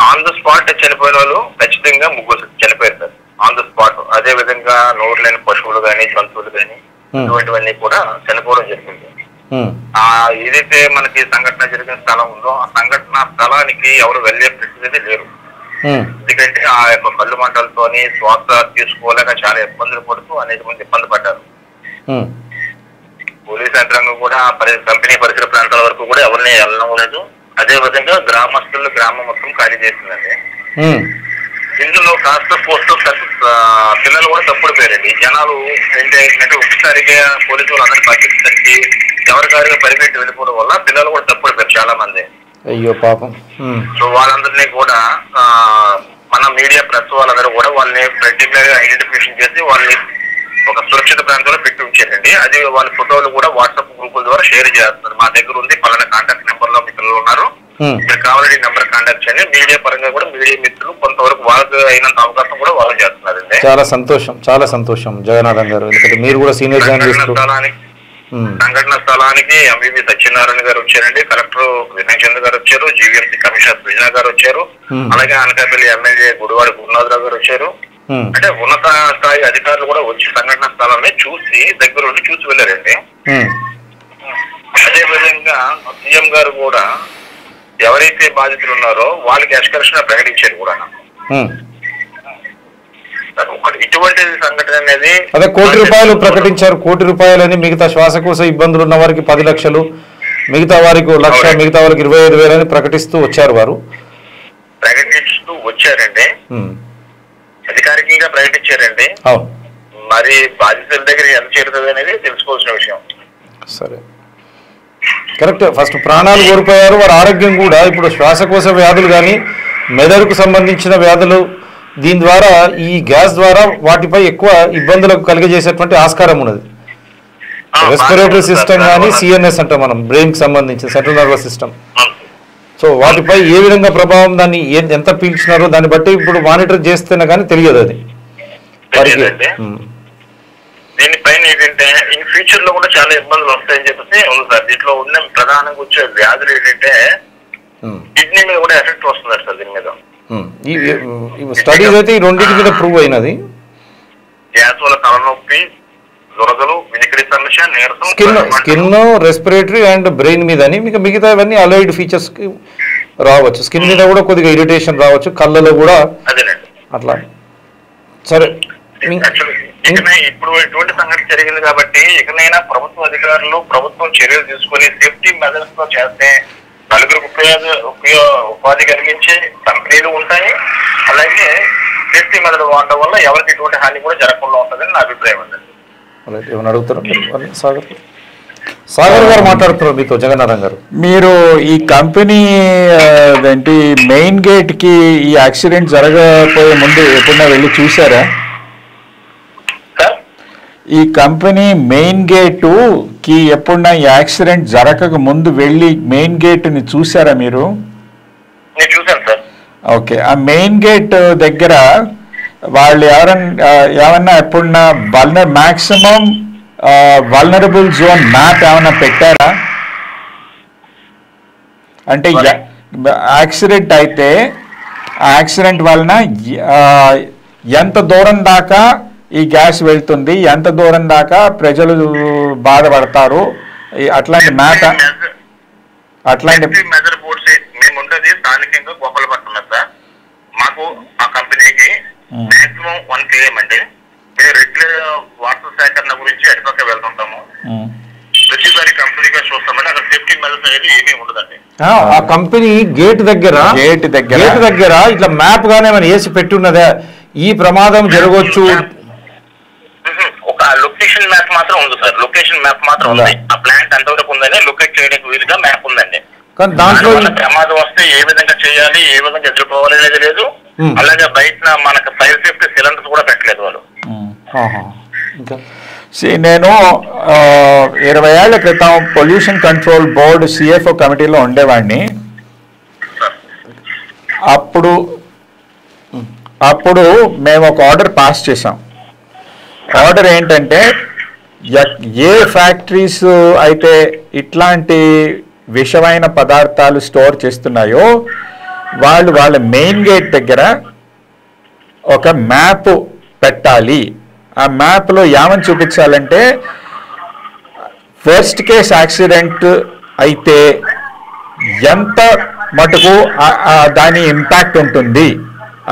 ఆన్ ద స్పాట్ చనిపోయిన వాళ్ళు ఖచ్చితంగా 3 చనిపోయారు సార్. ఆన్ ద స్పాట్ అదే విధంగా నోరు లేని పశువులు కానీ జంతువులు కానీ ఇటువంటివన్నీ కూడా చనిపోవడం జరిగింది. ఏదైతే మనకి సంఘటన జరిగిన స్థలం ఉందో ఆ సంఘటన స్థలానికి ఎవరు వెళ్లే పరిస్థితి లేరు. ఎందుకంటే ఆ యొక్క కళ్ళు మంటలతోని శ్వాస తీసుకోలేక చాలా ఇబ్బందులు పడుతూ అనేక మంది ఇబ్బంది పడ్డారు. పోలీస్ యంత్రాంగం కూడా కంపెనీ పరిసర ప్రాంతాల వరకు కూడా ఎవరిని వెళ్ళడం లేదు. అదే విధంగా గ్రామస్తులు గ్రామం మొత్తం ఖాళీ చేసిందండి. ఇందులో కాస్త పోస్ట్ పిల్లలు కూడా తప్పుడు పేరండి. జనాలు ఏంటంటే ఒకసారిగా పోలీసు వాళ్ళు అందరినీ పట్టించడానికి ఎవరికారిగా పరిగెట్టి వెళ్ళిపోవడం వల్ల పిల్లలు కూడా తప్పుడు పేరు చాలా మంది. అయ్యో పాపం. సో వాళ్ళందరినీ కూడా మన మీడియా ప్రెస్ వాళ్ళందరూ కూడా వాళ్ళని పర్టికులర్ గా ఐడెంటిఫికేషన్ చేసి వాళ్ళని ఒక సురక్షిత ప్రాంతంలో పెట్టి ఉంచారండి. అది వాళ్ళ ఫోటోలు కూడా వాట్సాప్ గ్రూపుల ద్వారా షేర్ చేస్తున్నారు. మా దగ్గర ఉంది పలానా కాంటాక్ట్ నెంబర్ లో మీ పిల్లలు ఉన్నారు, మీరు కావాలంటే ఈ నెంబర్ కాంటాక్ట్ చేయండి. మీడియా పరంగా కూడా మీడియా మిత్రులు కొంతవరకు వాళ్ళకి అయినంత అవకాశం కూడా వాళ్ళు చేస్తున్నారండి. చాలా సంతోషం, చాలా సంతోషం జగన్నాథం గారు. ఎందుకంటే మీరు కూడా సీనియర్ జర్నలిస్ట్. సంఘటన స్థలానికి ఎంబీబీ సత్యనారాయణ గారు వచ్చారండి, కలెక్టర్ వినయ్ చంద్ర గారు వచ్చారు, జీవీఎంసీ కమిషనర్ సుజనా గారు వచ్చారు, అలాగే అనకాపల్లి ఎమ్మెల్యే గుడివాడి గురునాథరావు గారు వచ్చారు. అంటే ఉన్నత స్థాయి అధికారులు కూడా వచ్చి సంఘటన స్థలాన్ని చూసి దగ్గర ఉండి చూసి వెళ్ళారండి. అదే విధంగా సీఎం గారు కూడా ఎవరైతే బాధితులు ఉన్నారో వాళ్ళకి ఎక్స్కర్షన్ ప్రకటించారు కూడా. ఇటువంటి సంఘటన అనేది అదే ₹1,00,00,000 ప్రకటించారు. ₹1,00,00,000 మిగతా శ్వాసకోశ ఇబ్బందులు ఉన్న వారికి 10 లక్షలు, మిగతా వారికి 1,00,000, మిగతా వారికి 25,000 అని ప్రకటిస్తూ వచ్చారు. వారు ప్రకటిస్తూ వచ్చారండి, అధికారికంగా ప్రకటించారండి. మరి బాధితుల దగ్గర ఎంత చేరుతుంది అనేది తెలుసుకోవాల్సిన విషయం. సరే, కరెక్ట్. ఫస్ట్ ప్రాణాలు కోల్పోయారు, వారి ఆరోగ్యం కూడా. ఇప్పుడు శ్వాసకోశ వ్యాధులు కానీ మెదడుకు సంబంధించిన వ్యాధులు దీని ద్వారా ఈ గ్యాస్ ద్వారా వాటిపై ఎక్కువ ఇబ్బందులకు కలిగజేసేటువంటి ఆస్కారం ఉన్నది. రెస్పిరేటరీ సిస్టమ్ కానీ సిఎన్ఎస్ అంటాం మనం, బ్రెయిన్ కి సంబంధించిన సెంట్రల్ నర్వస్ సిస్టమ్. సో వాటిపై ఏ విధంగా ప్రభావం, దాన్ని ఎంత పీల్చినారో దాన్ని బట్టి ఇప్పుడు మానిటర్ చేస్తేనే కానీ తెలియదు అది. దీనిపైన ఏంటంటే ఇన్ ఫ్యూచర్ లో కూడా చాలా ఇబ్బందులు వస్తాయని చెప్పేసి ఉంది సార్. దీంట్లో ఉన్న ప్రధానంగా వచ్చే వ్యాధులు ఏంటంటే కిడ్నీ మీద కూడా ఎఫెక్ట్ వస్తుంది సార్. దీని మీద స్టడీస్ అయితే ఈ రెండింటి మీద ప్రూవ్ అయినది. గ్యాస్ వల్ల తలనొప్పి, దురదలు, వినికిడి సమస్య, నీరసం, స్కిన్, రెస్పిరేటరీ అండ్ బ్రెయిన్ మీద అని మిగతా ఇవన్నీ అలైడ్ ఫీచర్స్ రావచ్చు. స్కిన్ మీద కూడా కొద్దిగా ఇరిటేషన్ రావచ్చు, కళ్ళలో కూడా అట్లా. సరే, ఇప్పుడు ఇటువంటి సంఘటన జరిగింది కాబట్టి ఇకనైనా ప్రభుత్వ అధికారులు ప్రభుత్వం చర్యలు తీసుకుని సేఫ్టీ మెజర్స్ తో చేస్తే నలుగురికి ఉపాధి కలిగించే కంపెనీలు ఉంటాయి. అలాగే సేఫ్టీ మెజర్ వాడటం వల్ల ఎవరికి ఎటువంటి హాని కూడా జరగకుండా ఉంటుందని నా అభిప్రాయం అండి. ఏమైనా అడుగుతారా సాగర్ గారు? మాట్లాడుతున్నారు మీతో జగన్నాథం గారు. మీరు ఈ కంపెనీ ఏంటి మెయిన్ గేట్ కి ఈ యాక్సిడెంట్ జరగకపోయే ముందు ఎప్పుడన్నా వెళ్ళి చూసారా? ఈ కంపెనీ మెయిన్ గేటు కి ఎప్పుడన్నా యాక్సిడెంట్ జరగక ముందు వెళ్ళి మెయిన్ గేట్ ని చూసారా మీరు? చూసాను సార్. ఓకే, ఆ మెయిన్ గేట్ దగ్గర వాళ్ళు ఏమన్నా ఎప్పుడన్నా మాక్సిమం వల్నరబుల్ జోన్ మ్యాప్ ఏమన్నా పెట్టారా? అంటే యాక్సిడెంట్ అయితే ఆ యాక్సిడెంట్ వలన ఎంత దూరం దాకా ఈ గ్యాస్ వెళ్తుంది, ఎంత దూరం దాకా ప్రజలు బాధపడతారు, అట్లాంటి మ్యాప్, అట్లాంటి మెజర్ బోర్డ్స్ మేము ఉండేది స్థానికంగా గోపాలపట్నం సార్. మాకు ఆ కంపెనీకి మాక్సిమం 1 km అండి. మేము రెగ్యులర్ వాటర్ సేకరణ గురించి అటుపక్క వెళ్తుంటాము. ప్రతిసారి కంపెనీగా చూస్తామంటే అక్కడ సేఫ్టీ మెజర్స్ అనేది ఏమీ ఉండదండి. ఆ కంపెనీ గేట్ దగ్గర ఇట్లా మ్యాప్ గానే మనం వేసి పెట్టి ఉన్నదా ఈ ప్రమాదం జరగవచ్చు? ఒక లొకేషన్ మ్యాప్ మాత్రం ఉంది సార్. లొకేషన్ మ్యాప్ మాత్రం ఉంది. ఆ ప్లాంట్ ఎంతవరకు ఉందని లొకేట్ చేయడానికి వీలుగా మ్యాప్ ఉందండి. కానీ దాంట్లో ప్రమాదం వస్తే ఏ విధంగా చేయాలి, ఏ విధంగా ఎదుర్కోవాలి అనేది లేదు. అలాగే బయట మనకు ఫైర్ సేఫ్టీ సిలిండర్స్ కూడా పెట్టలేదు వాళ్ళు. నేను 20 ఏళ్ల క్రితం పొల్యూషన్ కంట్రోల్ బోర్డు CFO కమిటీలో ఉండేవాడిని. అప్పుడు మేము ఒక ఆర్డర్ పాస్ చేసాం. ఆర్డర్ ఏంటంటే ఏ ఫ్యాక్టరీస్ అయితే ఇట్లాంటి విషమైన పదార్థాలు స్టోర్ చేస్తున్నాయో వాళ్ళ మెయిన్ గేట్ దగ్గర ఒక మ్యాప్ పెట్టాలి. ఆ మ్యాప్లో ఏమని చూపించాలంటే వర్స్ట్ కేస్ యాక్సిడెంట్ అయితే ఎంత మటుకు దాని ఇంపాక్ట్ ఉంటుంది,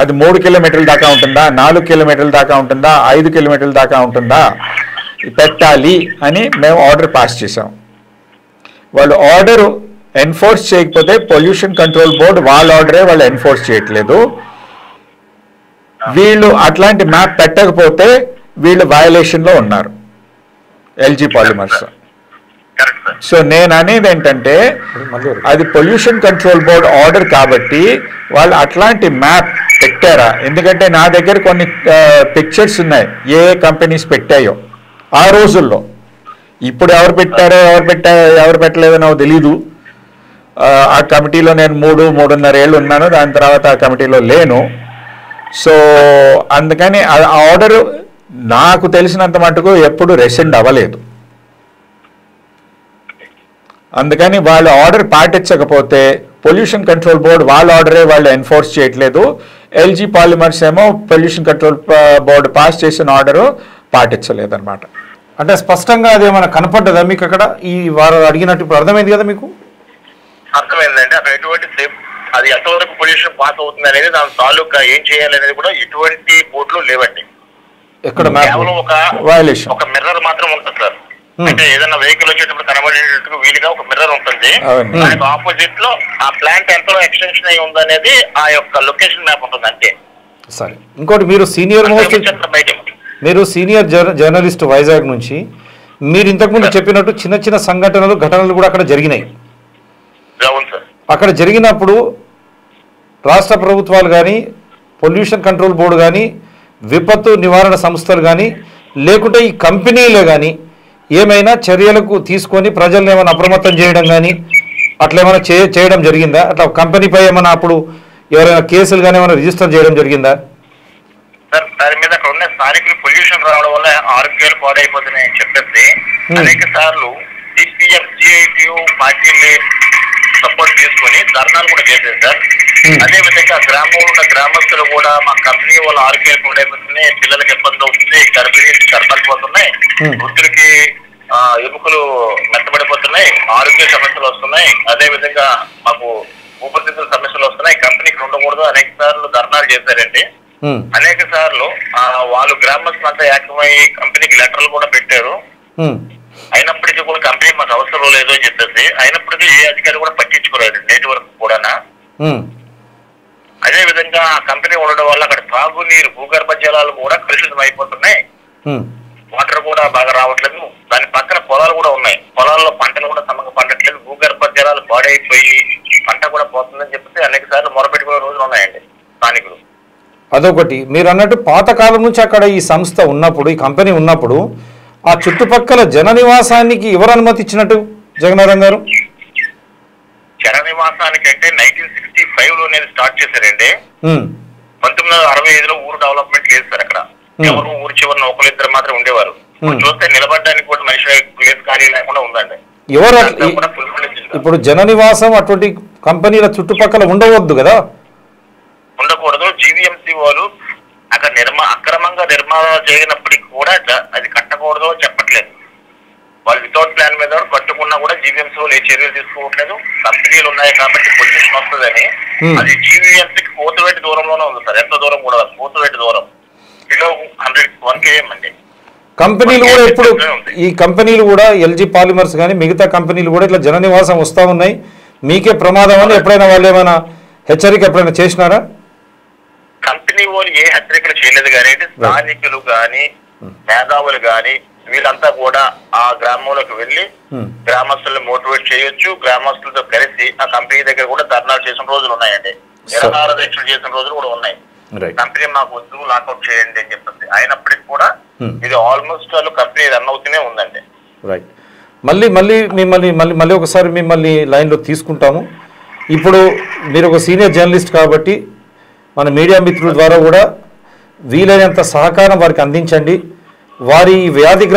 అది 3 కిలోమీటర్ల దాకా ఉంటుందా, 4 కిలోమీటర్ల దాకా ఉంటుందా, 5 కిలోమీటర్ల దాకా ఉంటుందా పెట్టాలి అని మేము ఆర్డర్ పాస్ చేసాం. వాళ్ళు ఆర్డర్ ఎన్ఫోర్స్ చేయకపోతే పొల్యూషన్ కంట్రోల్ బోర్డు వాళ్ళ ఆర్డరే వాళ్ళు ఎన్ఫోర్స్ చేయట్లేదు. వీళ్ళు అట్లాంటి మ్యాప్ పెట్టకపోతే వీళ్ళు వయలేషన్లో ఉన్నారు ఎల్జీ పాలిమర్స్. సో నేను అనేది ఏంటంటే అది పొల్యూషన్ కంట్రోల్ బోర్డు ఆర్డర్ కాబట్టి వాళ్ళు అట్లాంటి మ్యాప్ పెట్టారా? ఎందుకంటే నా దగ్గర కొన్ని పిక్చర్స్ ఉన్నాయి ఏ కంపెనీస్ పెట్టాయో ఆ రోజుల్లో. ఇప్పుడు ఎవరు పెట్టలేదో నాకు తెలీదు. ఆ కమిటీలో నేను 3.5 ఏళ్ళు ఉన్నాను, దాని తర్వాత ఆ కమిటీలో లేను. సో అందుకని ఆ ఆర్డర్ నాకు తెలిసినంత మటుకు ఎప్పుడు రెసెండ్ అవ్వలేదు. అందుకని వాళ్ళు ఆర్డర్ పాటించకపోతే పొల్యూషన్ కంట్రోల్ బోర్డు వాళ్ళ ఆర్డరే వాళ్ళు ఎన్ఫోర్స్ చేయట్లేదు. ఎల్జీ పాలిమర్స్ ఏమో పొల్యూషన్ కంట్రోల్ బోర్డు పాస్ చేసిన ఆర్డరు పాటించలేదన్నమాట. అంటే స్పష్టంగా అది ఏమైనా కనపడ్డదా మీకు అక్కడ? ఈ వారు అడిగినట్టు ఇప్పుడు అర్థమైంది కదా మీకు? అర్థమైందండి. అక్కడ ఎటువంటి అది ఎంతవరకు పొల్యూషన్ పాస్ అవుతుంది అనేది దాని తాలూకా ఏం చేయాలి అనేది కూడా ఎటువంటి బోర్డులు లేవండి. ఎక్కడ కేవలం ఒక మిర్రర్ మాత్రం ఉంటుంది సార్. అంటే ఏదైనా వెహికల్ వచ్చేటప్పుడు కనబడేటట్టు వీలుగా ఒక మిర్రర్ ఉంటుంది. దానికి ఆపోజిట్ లో ఆ ప్లాంట్ ఎంతలో ఎక్స్టెన్షన్ అయి ఉందనేది ఆ యొక్క లొకేషన్ మ్యాప్ ఉంటుంది అంతే. సరే, ఇంకోటి మీరు సీనియర్ జర్నలిస్ట్ వైజాగ్ నుంచి, మీరు ఇంతకుముందు చెప్పినట్టు చిన్న చిన్న ఘటనలు కూడా అక్కడ జరిగినాయి. అక్కడ జరిగినప్పుడు రాష్ట్ర ప్రభుత్వాలు కానీ, పొల్యూషన్ కంట్రోల్ బోర్డు కానీ, విపత్తు నివారణ సంస్థలు కానీ, లేకుంటే ఈ కంపెనీలే కానీ ఏమైనా చర్యలకు తీసుకొని ప్రజలను ఏమైనా అప్రమత్తం చేయడం కానీ అట్లా ఏమైనా చేయడం జరిగిందా? అట్లా కంపెనీపై ఏమైనా అప్పుడు ఎవరైనా కేసులు కానీ ఏమైనా రిజిస్టర్ చేయడం జరిగిందా? సార్ దాని మీద అక్కడ ఉన్న స్థానికులు పొల్యూషన్ రావడం వల్ల ఆరోగ్యాలు పాడైపోతున్నాయని చెప్పేసి అనేక సార్లు సిపిఎం సిఐటియు పార్టీని సపోర్ట్ తీసుకొని ధర్నాలు కూడా చేశారు సార్. అదే విధంగా గ్రామంలో ఉన్న గ్రామస్తులు కూడా మా కంపెనీ వాళ్ళ ఆరోగ్యాలు పాడైపోతున్నాయి, పిల్లలకి ఇబ్బంది అవుతుంది, గర్భాలు పోతున్నాయి, వృద్ధులకి ఎముకలు మెత్తబడిపోతున్నాయి, ఆరోగ్య సమస్యలు వస్తున్నాయి, అదే విధంగా మాకు ఊపిరితిత్తుల సమస్యలు వస్తున్నాయి, కంపెనీకి ఉండకూడదు అనేక సార్లు ధర్నాలు చేశారండి. అనేక సార్లు వాళ్ళు గ్రామస్తులంతా ఏకమై కంపెనీకి లెటర్లు కూడా పెట్టారు. అయినప్పటికీ కూడా కంపెనీ మాకు అవసరం లేదు అని చెప్పేసి అయినప్పటికీ ఏ అధికారి కూడా పట్టించుకోలేదు నేటి వరకు కూడా. అదే విధంగా ఆ కంపెనీ ఉండడం వల్ల అక్కడ తాగునీరు భూగర్భ జలాలు కూడా కలుషితం అయిపోతున్నాయి, వాటర్ కూడా బాగా రావట్లేదు. దాని పక్కన పొలాలు కూడా ఉన్నాయి, పొలాల్లో పంటలు కూడా సమంగా పండట్లేదు, భూగర్భ జలాలు పాడైపోయి పంట కూడా పోతుందని చెప్పేసి అనేక సార్లు మొరపెట్టుకునే రోజులు ఉన్నాయండి స్థానికులు. అదొకటి. మీరు అన్నట్టు పాతకాలం నుంచి అక్కడ ఈ సంస్థ ఉన్నప్పుడు, ఈ కంపెనీ ఉన్నప్పుడు ఆ చుట్టుపక్కల జన నివాసానికి ఎవరు అనుమతి ఇచ్చినట్టు జగన్నాథం గారు? జన నివాసానికి అంటే 1965లో నేను స్టార్ట్ చేశారండి. 1965లో ఊరు డెవలప్మెంట్ లేదు సార్. అక్కడ ఎవరు ఊరు చివరిన ఒకరిద్దరు మాత్రం ఉండేవారు. చూస్తే నిలబడడానికి కూడా మనిషి ప్లేస్ ఖాళీ లేకుండా ఉందండి. ఎవరు ఇప్పుడు జన నివాసం అటువంటి కంపెనీల చుట్టుపక్కల ఉండవద్దు కదా? ఉండకూడదు. జీవీఎంసీ వాళ్ళు అక్కడ అక్రమంగా నిర్మాణాలు చేయనప్పటికీ కూడా అది కట్టకూడదు అని చెప్పట్లేదు. వాళ్ళు వితౌట్ ప్లాన్ మీద కట్టుకున్నా కూడా జీవీఎంసీ వాళ్ళు ఏ చర్యలు తీసుకోవట్లేదు. కంపెనీలు ఉన్నాయి కాబట్టి పొల్యూషన్ వస్తుందని అది జీవీఎంసీకి 4 దూరంలోనే ఉంది సార్. ఎంత దూరం కూడా 4 దూరం, బిలో 1 km అండి. కంపెనీలు కూడా ఇప్పుడు ఈ కంపెనీలు కూడా ఎల్జీ పాలిమర్స్ కానీ మిగతా కంపెనీలు కూడా ఇట్లా జన నివాసం వస్తూ ఉన్నాయి, మీకే ప్రమాదం అని ఎప్పుడైనా వాళ్ళు ఏమైనా హెచ్చరిక ఎప్పుడైనా చేసినారా? కంపెనీ వాళ్ళు ఏ హెచ్చరికలు చేయలేదు కానీ స్థానికులు కానీ మేధావులు కానీ వీళ్ళంతా కూడా ఆ గ్రామంలోకి వెళ్లి గ్రామస్తులను మోటివేట్ చేయొచ్చు. గ్రామస్తులతో కలిసి ఆ కంపెనీ దగ్గర కూడా ధర్నాలు చేసిన రోజులు ఉన్నాయండి, నిరాహార దీక్షలు చేసిన రోజులు కూడా ఉన్నాయి. కంపెనీ మాకు వద్దు, లాకౌట్ చేయండి అని చెప్పేసి. అయినప్పటికీ కూడా ఇది ఆల్మోస్ట్ వాళ్ళు కంపెనీ రన్ అవుతూనే ఉందండి. రైట్. మళ్ళీ ఒకసారి మిమ్మల్ని లైన్లో తీసుకుంటాము. ఇప్పుడు మీరు ఒక సీనియర్ జర్నలిస్ట్ కాబట్టి మన మీడియా మిత్రుల ద్వారా కూడా వీలైనంత సహకారం వారికి అందించండి. వారి వ్యాధికి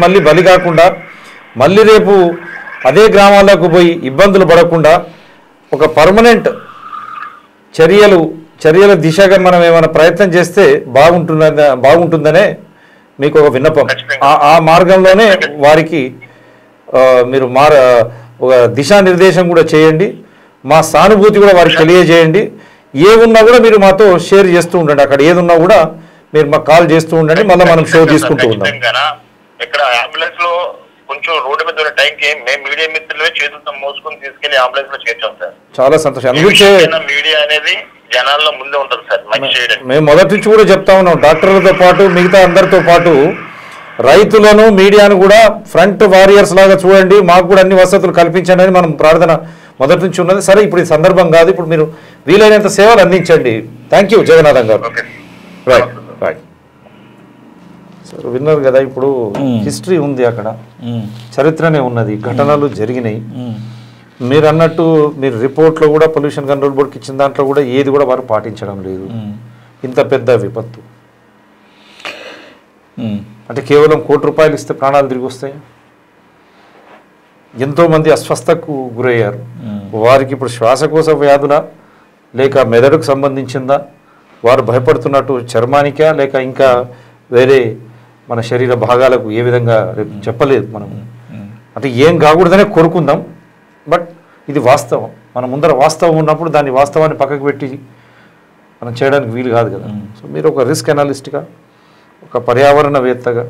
మళ్ళీ బలి కాకుండా మళ్ళీ రేపు అదే గ్రామాలకు పోయి ఇబ్బందులు పడకుండా ఒక పర్మనెంట్ చర్యలు చర్యల దిశగా మనం ఏమైనా ప్రయత్నం చేస్తే బాగుంటుందనే మీకు ఒక విన్నపం. ఆ మార్గంలోనే వారికి మీరు ఒక దిశానిర్దేశం కూడా చేయండి, మా సానుభూతి కూడా వారికి తెలియజేయండి. ఏమున్నా కూడా మీరు మాతో షేర్ చేస్తూ ఉండండి, అక్కడ ఏదున్నా కూడా మీరు మాకు కాల్ చేస్తూ ఉండండి, మళ్ళీ మనం షో తీసుకుంటూ ఉందాం. ఇక్కడ అంబులెన్స్ లో కొంచెం రోడ్డు మీద ఉన్న టైంకి మేము మీడియా మిత్రులే చేతులతో మోసుకొని తీసుకెళ్లి అంబులెన్స్ లో చేర్చాం సార్. చాలా సంతోషం. మీడియా అనేది జనాల్లో ముందే ఉంటుంది సార్, మంచి చేయడం. మేము మొదటి నుంచి కూడా చెప్తా ఉన్నాం, డాక్టర్లతో పాటు మిగతా అందరితో పాటు రైతులను మీడియాను కూడా ఫ్రంట్ వారియర్స్ లాగా చూడండి, మాకు కూడా అన్ని వసతులు కల్పించండి అని మనం ప్రార్థన మొదటి నుంచి ఉన్నది. సరే, ఇప్పుడు ఈ సందర్భం కాదు, ఇప్పుడు మీరు వీలైనంత సేవలు అందించండి. థ్యాంక్ యూ జగన్నాథం గారు. రైట్ రైట్ సార్, విన్నారు కదా. ఇప్పుడు హిస్టరీ ఉంది, అక్కడ చరిత్రనే ఉన్నది, ఘటనలు జరిగినాయి. మీరు అన్నట్టు మీరు రిపోర్ట్లో కూడా పొల్యూషన్ కంట్రోల్ బోర్డుకి ఇచ్చిన దాంట్లో కూడా ఏది కూడా వారు పాటించడం లేదు. ఇంత పెద్ద విపత్తు అంటే కేవలం ₹1 ఇస్తే ప్రాణాలు తిరిగి వస్తాయి. ఎంతోమంది అస్వస్థకు గురయ్యారు. వారికి ఇప్పుడు శ్వాసకోశ వ్యాధులా లేక మెదడుకు సంబంధించిందా, వారు భయపడుతున్నట్టు చర్మానికా లేక ఇంకా వేరే మన శరీర భాగాలకు ఏ విధంగా చెప్పలేదు మనం. అంటే ఏం కాకూడదనే కోరుకుందాం, బట్ ఇది వాస్తవం. మన ముందర వాస్తవం ఉన్నప్పుడు దాన్ని వాస్తవాన్ని పక్కకు పెట్టి మనం చేయడానికి వీలు కాదు కదా. సో మీరు ఒక రిస్క్ అనాలిస్ట్గా, ఒక పర్యావరణవేత్తగా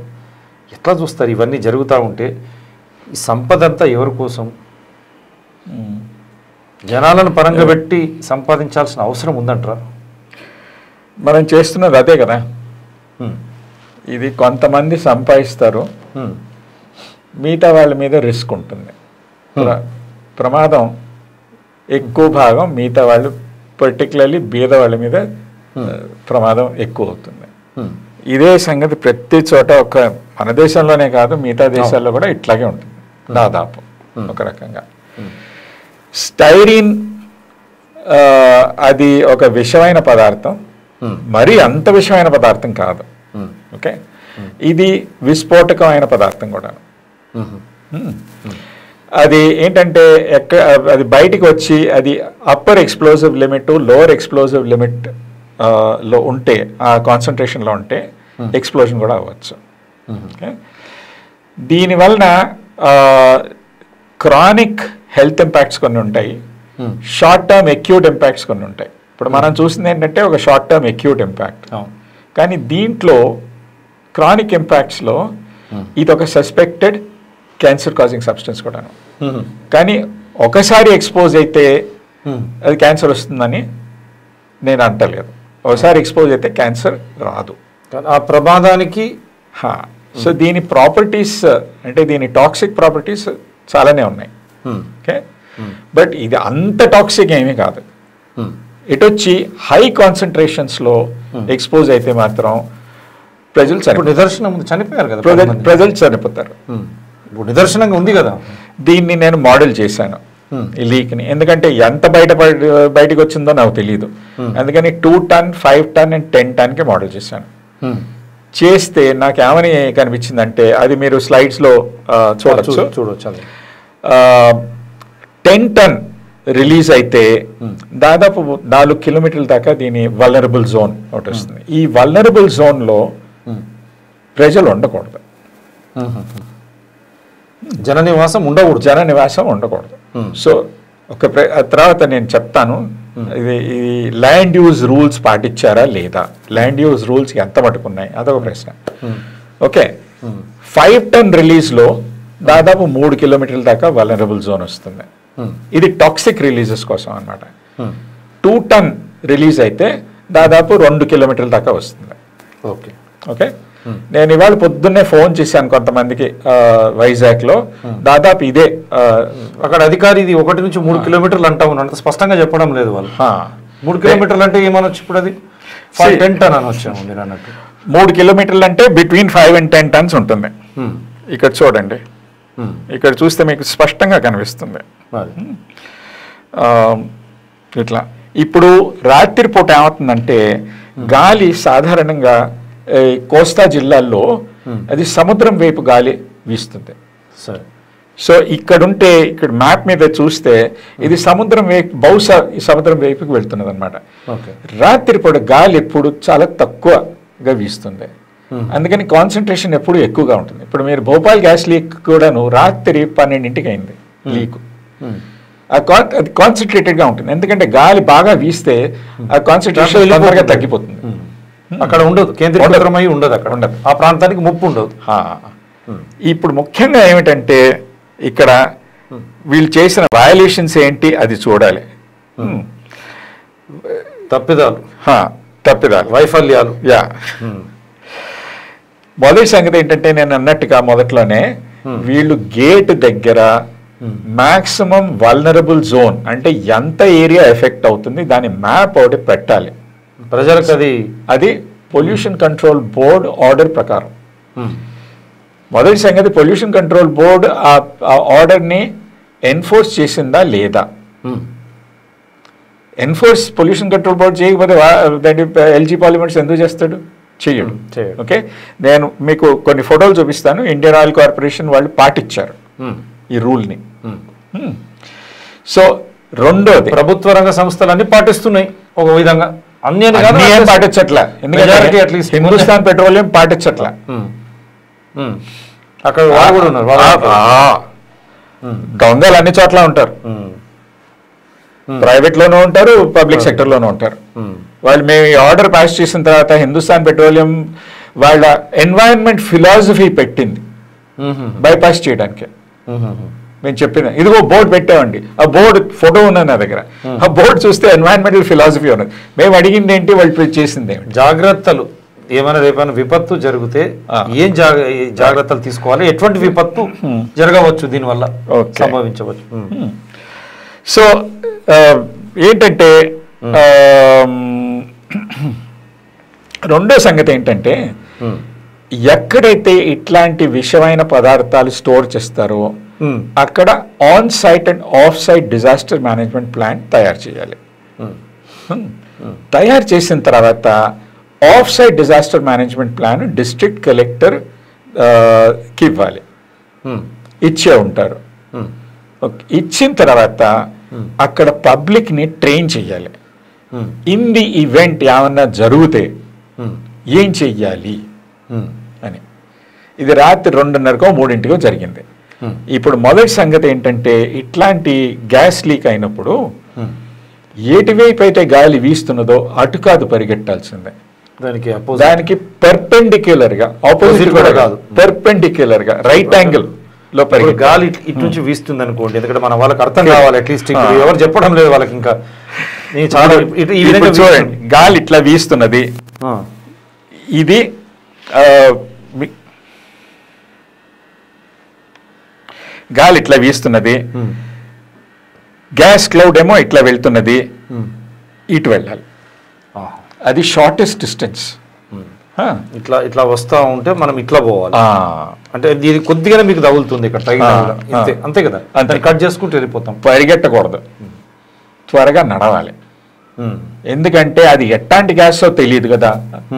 ఎట్లా చూస్తారు ఇవన్నీ జరుగుతూ ఉంటే? ఈ సంపద అంతా ఎవరి కోసం? జనాలను పరంగా పెట్టి సంపాదించాల్సిన అవసరం ఉందంటారా? మనం చేస్తున్నది అదే కదా. ఇది కొంతమంది సంపాదిస్తారు, మిగతా వాళ్ళ మీద రిస్క్ ఉంటుంది. ప్రమాదం ఎక్కువ భాగం మిగతా వాళ్ళు, పర్టికులర్లీ బీద వాళ్ళ మీద ప్రమాదం ఎక్కువ అవుతుంది. ఇదే సంగతి ప్రతి చోట, ఒక మన దేశంలోనే కాదు మిగతా దేశాల్లో కూడా ఇట్లాగే ఉంటుంది దాదాపు ఒక రకంగా. స్టైరీన్ అది ఒక విషమైన పదార్థం, మరీ అంత విషమైన పదార్థం కాదు. ఓకే, ఇది విస్ఫోటకమైన పదార్థం కూడా. అది ఏంటంటే అది బయటికి వచ్చి అది upper explosive limit, lower explosive limit లో ఉంటే, ఆ కాన్సన్ట్రేషన్లో ఉంటే ఎక్స్ప్లోజన్ కూడా అవ్వచ్చు. ఓకే, దీనివలన క్రానిక్ హెల్త్ ఇంపాక్ట్స్ కొన్ని ఉంటాయి, షార్ట్ టర్మ్ అక్యూట్ ఇంపాక్ట్స్ కొన్ని ఉంటాయి. ఇప్పుడు మనం చూసింది ఏంటంటే ఒక షార్ట్ టర్మ్ అక్యూట్ ఇంపాక్ట్, కానీ దీంట్లో క్రానిక్ ఇంపాక్ట్స్లో ఇది ఒక సస్పెక్టెడ్ క్యాన్సర్ కాజింగ్ సబ్స్టెన్స్ కూడాను. కానీ ఒకసారి ఎక్స్పోజ్ అయితే అది క్యాన్సర్ వస్తుందని నేను అంటలేదు. ఒకసారి ఎక్స్పోజ్ అయితే క్యాన్సర్ రాదు. ఆ ప్రమాదానికి సో దీని ప్రాపర్టీస్ అంటే దీని టాక్సిక్ ప్రాపర్టీస్ చాలానే ఉన్నాయి. ఓకే, బట్ ఇది అంత టాక్సిక్ ఏమీ కాదు. ఇటు వచ్చి హై కాన్సన్ట్రేషన్స్లో ఎక్స్పోజ్ అయితే మాత్రం ప్రజలు నిదర్శనం చనిపోయారు కదా, ప్రజలు చనిపోతారు. ఇప్పుడు నిదర్శనంగా ఉంది కదా. దీన్ని నేను మోడల్ చేశాను ఈ లీక్ని, ఎందుకంటే ఎంత బయటకు వచ్చిందో నాకు తెలియదు. అందుకని 2 టన్, 5 టన్ అండ్ 10 టన్కి మోడల్ చేశాను. చేస్తే నాకు ఏమని కనిపించిందంటే, అది మీరు స్లైడ్స్లో చూడొచ్చు. 10 టన్ రిలీజ్ అయితే దాదాపు 4 కిలోమీటర్ల దాకా దీని వల్నరబుల్ జోన్ ఒకటి వస్తుంది. ఈ వల్నరబుల్ జోన్లో ప్రజలు ఉండకూడదు, జన నివాసం ఉండకూడదు. సో తర్వాత నేను చెప్తాను ఇది ల్యాండ్ యూజ్ రూల్స్ పాటించారా లేదా, ల్యాండ్ యూజ్ రూల్స్ ఎంత పట్టుకున్నాయి, అదొక ప్రశ్న. ఓకే, 5 టన్ రిలీజ్లో దాదాపు 3 కిలోమీటర్ల దాకా వల్నరబుల్ జోన్ వస్తుంది. ఇది టాక్సిక్ రిలీజెస్ కోసం అన్నమాట. 2 టన్ రిలీజ్ అయితే దాదాపు 2 కిలోమీటర్ల దాకా వస్తుంది. ఓకే, నేను ఇవాళ పొద్దున్నే ఫోన్ చేశాను కొంతమందికి వైజాగ్లో, దాదాపు ఇదే అక్కడ అధికారి ఇది 1 నుంచి 3 కిలోమీటర్లు అంటా ఉన్నాను, అంత స్పష్టంగా చెప్పడం లేదు వాళ్ళు. 3 కిలోమీటర్లు అంటే ఏమనొచ్చు? ఇప్పుడు అది 10 టన్ అని వచ్చాము మీరు అన్నట్టు. 3 కిలోమీటర్లు అంటే బిట్వీన్ 5 and 10 టన్స్ ఉంటుంది. ఇక్కడ చూడండి, ఇక్కడ చూస్తే మీకు స్పష్టంగా కనిపిస్తుంది ఇట్లా. ఇప్పుడు రాత్రిపూట ఏమవుతుందంటే గాలి సాధారణంగా కోస్తా జిల్లాల్లో అది సముద్రం వైపు గాలి వీస్తుంది. సో ఇక్కడుంటే ఇక్కడ మ్యాప్ మీద చూస్తే ఇది సముద్రం బహుశా ఈ సముద్రం వైపుకి వెళ్తున్నది అనమాట. రాత్రిపూట గాలి ఎప్పుడు చాలా తక్కువగా వీస్తుంది, అందుకని కాన్సన్ట్రేషన్ ఎప్పుడు ఎక్కువగా ఉంటుంది. ఇప్పుడు మీరు భోపాల్ గ్యాస్ లీక్ కూడాను రాత్రి 12ంటికి అయింది లీక్. అది కాన్సన్ట్రేటెడ్గా ఉంటుంది, ఎందుకంటే గాలి బాగా వీస్తే ఆ కాన్సన్ట్రేషన్ తొందరగా తగ్గిపోతుంది. అక్కడ ఉండదు, కేంద్రీకృతమై ఉండదు, అక్కడ ఉండదు, ఆ ప్రాంతానికి ముప్పు ఉండదు. ఇప్పుడు ముఖ్యంగా ఏమిటంటే ఇక్కడ వీళ్ళు చేసిన వయలేషన్స్ ఏంటి అది చూడాలి. తప్పిదాలు వైఫల్యాలు. మొదటి సంగతి ఏంటంటే నేను అన్నట్టుగా మొదట్లోనే వీళ్ళు గేట్ దగ్గర మాక్సిమం వల్నరబుల్ జోన్ అంటే ఎంత ఏరియా ఎఫెక్ట్ అవుతుంది దాని మ్యాప్ ఒకటి పెట్టాలి ప్రజలకు. అది పొల్యూషన్ కంట్రోల్ బోర్డ్ ఆర్డర్ ప్రకారం. మొదటి సంగతి పొల్యూషన్ కంట్రోల్ బోర్డు ఆ ఆర్డర్ని ఎన్ఫోర్స్ చేసిందా లేదా. ఎన్ఫోర్స్ పొల్యూషన్ కంట్రోల్ బోర్డు చేయకపోతే ఎల్జీ పార్లమెంట్స్ ఎందుకు చేస్తాడు? చెయ్యడు. ఓకే, నేను మీకు కొన్ని ఫోటోలు చూపిస్తాను. ఇండియన్ ఆయిల్ కార్పొరేషన్ వాళ్ళు పాటించారు ఈ రూల్ని. సో రెండోది ప్రభుత్వ రంగ సంస్థలన్నీ పాటిస్తున్నాయి ఒక విధంగా, అన్ని పాటించట్లా. ఎందుకంటే హిందుస్థాన్ పెట్రోలియం పాటించట్లా. అక్కడ దొంగలు అన్ని చోట్ల ఉంటారు, ప్రైవేట్ లోనూ ఉంటారు, పబ్లిక్ సెక్టర్ లోనూ ఉంటారు. వాళ్ళు మేము ఈ ఆర్డర్ పాస్ చేసిన తర్వాత హిందుస్థాన్ పెట్రోలియం వాళ్ళ ఎన్వైరన్మెంట్ ఫిలాసఫీ పెట్టింది బైపాస్ చేయడానికి. మేము చెప్పిన ఇదిగో బోర్డు పెట్టామండి, ఆ బోర్డు ఫోటో ఉన్నది నా దగ్గర. ఆ బోర్డు చూస్తే ఎన్వైరన్మెంటల్ ఫిలాసఫీ ఉన్నది. మేము అడిగింది ఏంటి, వాళ్ళు చేసింది జాగ్రత్తలు. ఏమైనా రేపైనా విపత్తు జరిగితే ఏం జాగ్రత్తలు తీసుకోవాలి, ఎటువంటి విపత్తు జరగవచ్చు, దీనివల్ల సంభవించవచ్చు. సో ఏంటంటే రెండో సంగతి ఏంటంటే ఎక్కడైతే ఇట్లాంటి విషమైన పదార్థాలు స్టోర్ చేస్తారో అక్కడ on site and off site disaster management plan తయారు చేయాలి. తయారు చేసిన తర్వాత off site disaster management plan district collector కి ఇవ్వాలి. ఇచ్చే ఉంటారు. ఇచ్చిన తర్వాత అక్కడ పబ్లిక్ ని ట్రైన్ చెయ్యాలి. ఇన్ ది ఈవెంట్ ఏమన్నా జరిగితే ఏం చెయ్యాలి అని. ఇది రాత్రి 2:30కో 3:00కో జరిగింది. ఇప్పుడు మొదటి సంగతి ఏంటంటే ఇట్లాంటి గ్యాస్ లీక్ అయినప్పుడు ఎటువైపు అయితే గాలి వీస్తున్నదో అటు కాదు పరిగెట్టాల్సిందే, దానికి పెర్పెండిక్యులర్ గా, ఆపోజిట్ కూడా కాదు, పెర్పెండిక్యులర్ గా రైట్ యాంగిల్ లో గాలి ఇటు నుంచి వీస్తుంది అనుకోండి. ఎందుకంటే మన వాళ్ళకి అర్థం కావాలి, అట్లీస్ట్ ఎవరు చెప్పడం లేదు వాళ్ళకి. ఇంకా చాలా చూడండి, గాలి ఇట్లా వీస్తున్నది, ఇది గాలి ఇట్లా వీస్తున్నది, గ్యాస్ క్లౌడ్ ఏమో ఇట్లా వెళ్తున్నది, ఇటు వెళ్ళాలి. అది షార్టెస్ట్ డిస్టెన్స్. ఇట్లా ఇట్లా వస్తా ఉంటే మనం ఇట్లా పోవాలి. అంటే ఇది కొద్దిగానే మీకు తగులుతుంది ఇక్కడ, అంతే కదా, కట్ చేసుకుంటూ వెళ్ళిపోతాం. పరిగెట్టకూడదు, త్వరగా నడవాలి. ఎందుకంటే అది ఎట్లాంటి గ్యాసో తెలియదు కదా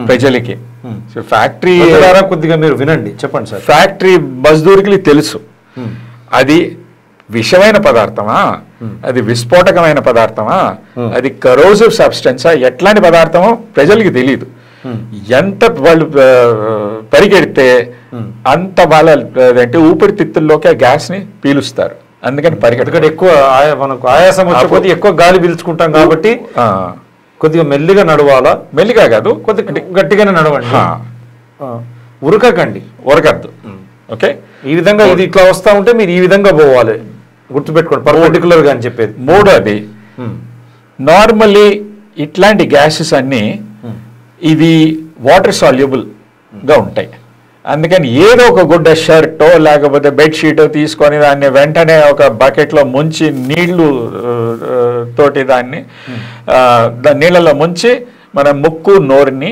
ప్రజలకి. ఫ్యాక్టరీ ద్వారా కొద్దిగా మీరు వినండి, చెప్పండి సార్. ఫ్యాక్టరీ మజ్దూరికి తెలుసు అది విషమైన పదార్థమా, అది విస్ఫోటకమైన పదార్థమా, అది కరోసివ్ సబ్స్టెన్సా, ఎట్లాంటి పదార్థమో ప్రజలకి తెలియదు. ఎంత వాళ్ళు పరిగెడితే అంత వాళ్ళ అంటే ఊపిరితిత్తుల్లోకి ఆ గ్యాస్ ని పీలుస్తారు. అందుకని పరిగెట్టడం ఎక్కువ మనకు ఆయాసం వచ్చే ఎక్కువ గాలి పీల్చుకుంటాం కాబట్టి కొద్దిగా మెల్లిగా నడవాలా. మెల్లిగా కాదు, కొద్దిగా గట్టిగానే నడవండి, ఉరకద్దు. ఓకే, ఈ విధంగా ఇది ఇట్లా వస్తా ఉంటే మీరు ఈ విధంగా పోవాలి, గుర్తుపెట్టుకోండి, పర్టికులర్ గా అని చెప్పేది. మూడోది, నార్మల్లీ ఇట్లాంటి గ్యాసెస్ అన్ని ఇవి వాటర్ సాల్యుబుల్ గా ఉంటాయి. అందుకని ఏదో ఒక గుడ్డ షర్టో లేకపోతే బెడ్షీటో తీసుకొని దాన్ని వెంటనే ఒక బకెట్లో ముంచి నీళ్లు తోటి దాన్ని నీళ్ళలో ముంచి మన ముక్కు నోరుని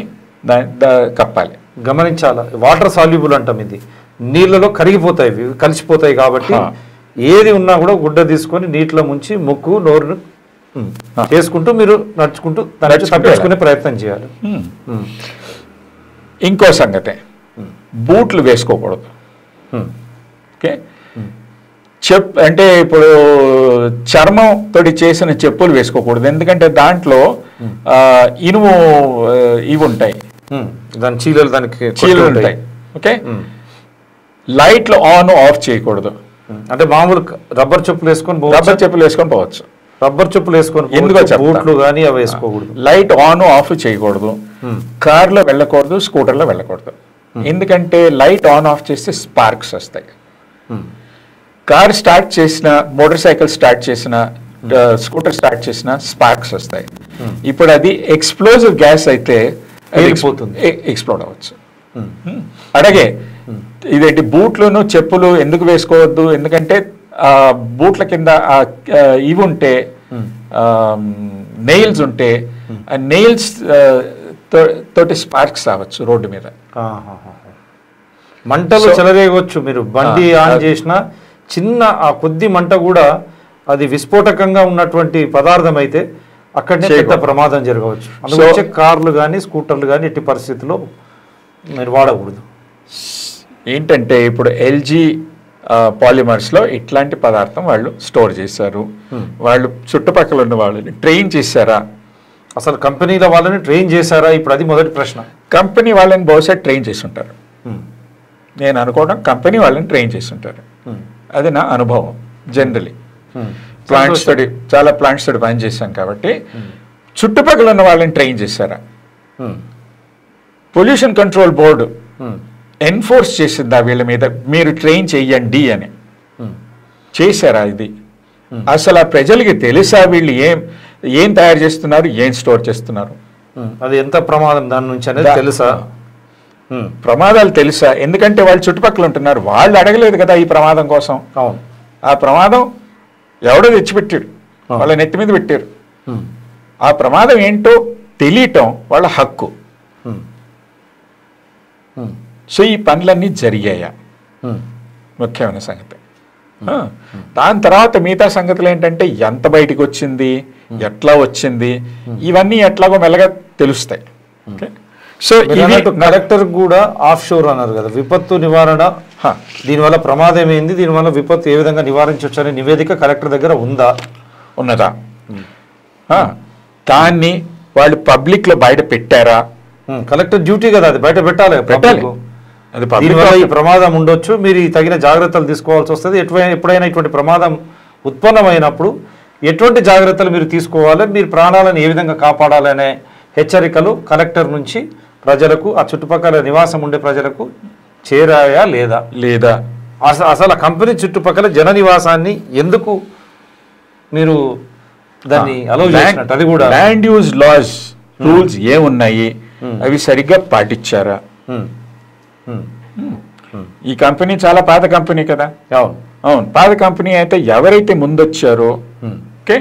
కప్పాలి. గమనించాలి, వాటర్ సాల్యుబుల్ అంటాం, ఇది నీళ్ళలో కరిగిపోతాయి, కలిసిపోతాయి. కాబట్టి ఏది ఉన్నా కూడా గుడ్డ తీసుకొని నీటిలో ముంచి ముక్కు నోరును చేసుకుంటూ మీరు నడుచుకుంటూ తప్పించుకునే ప్రయత్నం చేయాలి. ఇంకో సంగతి, బూట్లు వేసుకోకూడదు. ఓకే, అంటే ఇప్పుడు చర్మం తోటి చేసిన చెప్పులు వేసుకోకూడదు, ఎందుకంటే దాంట్లో ఇనుము ఇవి ఉంటాయి, దాని చీలలు చీలలు ఉంటాయి. ఓకే, లైట్లు ఆన్ ఆఫ్ చేయకూడదు. అంటే మామూలు రబ్బర్ చెప్పులు వేసుకొని పోవచ్చు. రబ్బర్ చెప్పులు వేసుకొని ఎందుకో బూట్లు కానీ అవి వేసుకోకూడదు. లైట్ ఆన్ ఆఫ్ చేయకూడదు. కార్లో వెళ్ళకూడదు, స్కూటర్లో వెళ్ళకూడదు. ఎందుకంటే లైట్ ఆన్ ఆఫ్ చేస్తే స్పార్క్స్ వస్తాయి. కార్ స్టార్ట్ చేసిన, మోటార్ సైకిల్ స్టార్ట్ చేసిన, స్కూటర్ స్టార్ట్ చేసిన స్పార్క్స్ వస్తాయి. ఇప్పుడు అది ఎక్స్ప్లోజివ్ గ్యాస్ అయితే ఎక్స్ప్లోడ్ అవ్వచ్చు. అలాగే ఇదేంటి బూట్లను చెప్పులు ఎందుకు వేసుకోవద్దు, ఎందుకంటే బూట్ల కింద ఇవి ఉంటే, నెయిల్స్ ఉంటే, ఆ నెయిల్స్ తోటి స్పార్క్స్ రావచ్చు రోడ్డు మీద, మంటలు చెలరేగవచ్చు. మీరు బండి ఆన్ చేసిన చిన్న ఆ కొద్ది మంట కూడా అది విస్ఫోటకంగా ఉన్నటువంటి పదార్థం అయితే అక్కడనే పెద్ద ప్రమాదం జరగవచ్చు. అందుకే కార్లు కానీ స్కూటర్లు కానీ ఎట్టి పరిస్థితుల్లో మీరు వాడకూడదు. ఏంటంటే ఇప్పుడు ఎల్జీ పాలిమర్స్లో ఇట్లాంటి పదార్థం వాళ్ళు స్టోర్ చేశారు. వాళ్ళు చుట్టుపక్కల ఉన్న వాళ్ళని ట్రైన్ చేశారా, అసలు కంపెనీల వాళ్ళని ట్రైన్ చేశారా? ఇప్పుడు అది మొదటి ప్రశ్న. కంపెనీ వాళ్ళని బహుశా ట్రైన్ చేసి ఉంటారు. నేను అనుకోవడం కంపెనీ వాళ్ళని ట్రైన్ చేసి ఉంటారు. అది నా అనుభవం. జనరలీ ప్లాంట్స్ తోటి, చాలా ప్లాంట్స్ తోటి పని చేశాను కాబట్టి. చుట్టుపక్కల ఉన్న వాళ్ళని ట్రైన్ చేశారా? పొల్యూషన్ కంట్రోల్ బోర్డు ఎన్ఫోర్స్ చేసిందా వీళ్ళ మీద, మీరు ట్రైన్ చెయ్యండి అని? చేశారా? ఇది అసలు ఆ ప్రజలకి తెలుసా వీళ్ళు ఏం తయారు చేస్తున్నారు, ఏం స్టోర్ చేస్తున్నారు, అది ఎంత ప్రమాదం దాని నుంచి అనేది తెలుసా? ప్రమాదాలు తెలుసా? ఎందుకంటే వాళ్ళు చుట్టుపక్కల ఉంటున్నారు, వాళ్ళు అడగలేదు కదా ఈ ప్రమాదం కోసం. అవును, ఆ ప్రమాదం ఎవడో తెచ్చిపెట్టాడు, వాళ్ళ నెత్తి మీద పెట్టారు. ఆ ప్రమాదం ఏంటో తెలియటం వాళ్ళ హక్కు. సో ఈ పనులన్నీ జరిగాయా ముఖ్యమైన సంగతి. దాని తర్వాత మిగతా సంగతులు ఏంటంటే ఎంత బయటకు వచ్చింది, ఎట్లా వచ్చింది, ఇవన్నీ ఎట్లాగో మెల్లగా తెలుస్తాయి. సో కలెక్టర్ కూడా ఆఫ్ షోర్ అన్నారు కదా, విపత్తు నివారణ, దీనివల్ల ప్రమాదం ఏంది, దీనివల్ల విపత్తు ఏ విధంగా నివారించవచ్చు అనే నివేదిక కలెక్టర్ దగ్గర ఉన్నదా? దాన్ని వాళ్ళు పబ్లిక్ లో బయట పెట్టారా? కలెక్టర్ డ్యూటీ కదా, అది బయట పెట్టాలి. దీనివల్ల ఈ ప్రమాదం ఉండొచ్చు, మీరు తగిన జాగ్రత్తలు తీసుకోవాల్సి వస్తుంది. ఎప్పుడైనా ఇటువంటి ప్రమాదం ఉత్పన్నమైనప్పుడు ఎటువంటి జాగ్రత్తలు మీరు తీసుకోవాలి, మీరు ప్రాణాలను ఏ విధంగా కాపాడాలనే హెచ్చరికలు కలెక్టర్ నుంచి ప్రజలకు, ఆ చుట్టుపక్కల నివాసం ఉండే ప్రజలకు చేరాయా లేదా? అసలు ఆ కంపెనీ చుట్టుపక్కల జన నివాసాన్ని ఎందుకు మీరు దాన్ని అలౌ చేసినట్టు, అది కూడా ల్యాండ్ యూజ్ లాస్ రూల్స్ ఏమున్నాయి, అవి సరిగ్గా పాటించారా? ఈ కంపెనీ చాలా పాత కంపెనీ కదా. అవును, పాత కంపెనీ అయితే ఎవరైతే ముందొచ్చారో, ఓకే,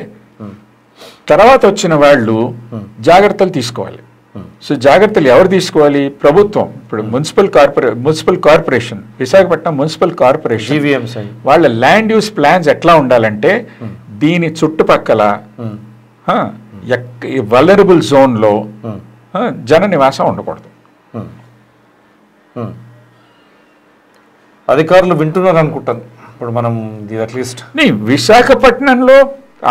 తర్వాత వచ్చిన వాళ్ళు జాగ్రత్తలు తీసుకోవాలి. సో జాగ్రత్తలు ఎవరు తీసుకోవాలి? ప్రభుత్వం. ఇప్పుడు municipal corporation, Visakhapatnam municipal corporation వాళ్ళ ల్యాండ్ యూస్ ప్లాన్స్ ఎట్లా ఉండాలంటే, దీని చుట్టుపక్కల వల్నరబుల్ జోన్లో జన నివాసం ఉండకూడదు. అధికారులు వింటున్నారు అనుకుంటాను. ఇప్పుడు మనం అట్లీస్ట్ విశాఖపట్నంలో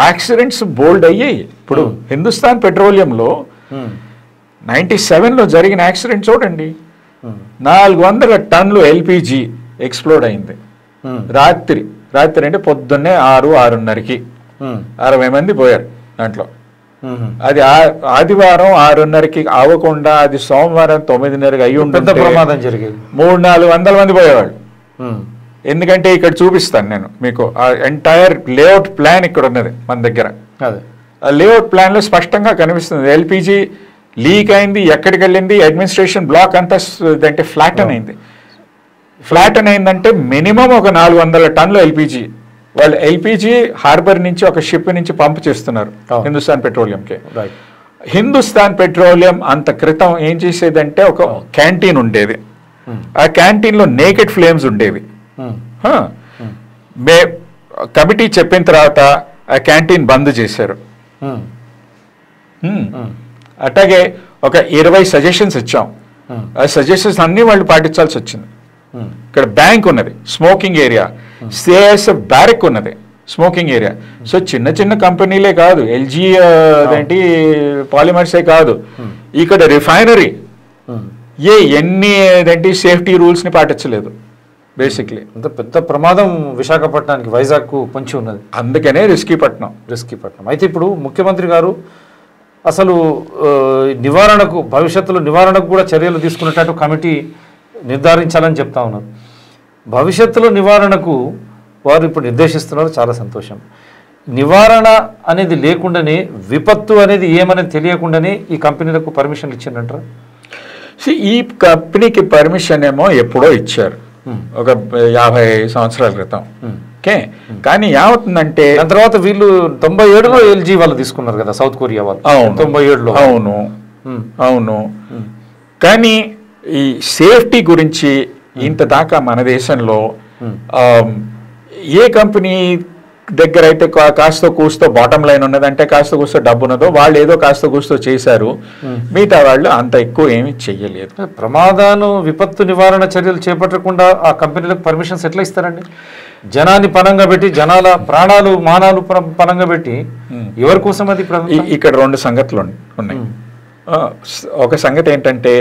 యాక్సిడెంట్స్ బోల్డ్ అయ్యాయి. ఇప్పుడు హిందుస్థాన్ పెట్రోలియంలో 97లో జరిగిన యాక్సిడెంట్ చూడండి. 400 టన్నులు ఎల్పిజి ఎక్స్ప్లోడ్ అయింది రాత్రి అంటే పొద్దున్నే 6-6:30కి 60 మంది పోయారు దాంట్లో. అది ఆదివారం 6:30కి అవ్వకుండా అది సోమవారం 9:30కి అయ్యి ఉంటుంది. ప్రమాదం జరిగేది. 300-400 మంది పోయేవాళ్ళు. ఎందుకంటే ఇక్కడ చూపిస్తాను నేను మీకు, ఆ ఎంటైర్ లేఅవుట్ ప్లాన్ ఇక్కడ ఉన్నది మన దగ్గర. ఆ లేఅవుట్ ప్లాన్లో స్పష్టంగా కనిపిస్తుంది ఎల్పిజి లీక్ అయింది, ఎక్కడికి వెళ్ళింది, అడ్మినిస్ట్రేషన్ బ్లాక్ అంతా అంటే ఫ్లాటన్ అయింది. ఫ్లాటన్ అయిందంటే మినిమం ఒక 400 టన్నులు ఎల్పిజి వాళ్ళు ఎల్పిజి హార్బర్ నుంచి ఒక షిప్ నుంచి పంప్ చేస్తున్నారు హిందుస్థాన్ పెట్రోలియంకి. హిందుస్థాన్ పెట్రోలియం అంత క్రితం ఏం చేసేదంటే ఒక క్యాంటీన్ ఉండేది. ఆ క్యాంటీన్లో నేకెడ్ ఫ్లేమ్స్ ఉండేవి. కమిటీ చెప్పిన తర్వాత ఆ క్యాంటీన్ బంద్ చేశారు. అట్లాగే ఒక 20 సజెషన్స్ ఇచ్చాం. ఆ సజెషన్స్ అన్ని వాళ్ళు పాటించాల్సి వచ్చింది. ఇక్కడ బ్యాంక్ ఉన్నది, స్మోకింగ్ ఏరియా, సిఐఎస్ఎఫ్ బ్యారెక్ ఉన్నది, స్మోకింగ్ ఏరియా. సో చిన్న చిన్న కంపెనీలే కాదు, ఎల్జీ అదేంటి పాలిమర్సే కాదు, ఇక్కడ రిఫైనరీ ఎన్ని అదేంటి సేఫ్టీ రూల్స్ని పాటించలేదు బేసిక్లీ. అంత పెద్ద ప్రమాదం విశాఖపట్నానికి, వైజాగ్కు పొంచి ఉన్నది, అందుకనే రిస్కీ పట్నం. అయితే ఇప్పుడు ముఖ్యమంత్రి గారు అసలు నివారణకు, భవిష్యత్తులో నివారణకు కూడా చర్యలు తీసుకునేటట్టు కమిటీ నిర్ధారించాలని చెప్తా ఉన్నారు. భవిష్యత్తులో నివారణకు వారు ఇప్పుడు నిర్దేశిస్తున్నారు, చాలా సంతోషం. నివారణ అనేది లేకుండానే, విపత్తు అనేది ఏమనేది తెలియకుండానే ఈ కంపెనీలకు పర్మిషన్లు ఇచ్చిందంటారా? ఈ కంపెనీకి పర్మిషన్ ఏమో ఎప్పుడో ఇచ్చారు, ఒక 50 సంవత్సరాల క్రితం. ఓకే, కానీ ఏమవుతుందంటే దాని తర్వాత వీళ్ళు 97లో ఎల్జీ వాళ్ళు తీసుకున్నారు కదా, సౌత్ కొరియా వాళ్ళు. 97లో. అవును. కానీ ఈ సేఫ్టీ గురించి ఇంత దాకా మన దేశంలో ఏ కంపెనీ దగ్గర అయితే కాస్త కూస్తో బాటమ్ లైన్ ఉన్నదంటే, కాస్త కూస్తో డబ్బు ఉన్నదో వాళ్ళు ఏదో కాస్త కూస్తో చేశారు, మిగతా వాళ్ళు అంత ఎక్కువ ఏమీ చెయ్యలేదు. ప్రమాదాలు, విపత్తు నివారణ చర్యలు చేపట్టకుండా ఆ కంపెనీలకు పర్మిషన్స్ ఎట్లా ఇస్తారండి? జనాన్ని పనంగా పెట్టి, జనాల ప్రాణాలు మానాలు పనంగా పెట్టి ఎవరి కోసం అది? ఇక్కడ 2 సంగతులు ఉన్నాయి. ఒక సంగతి ఏంటంటే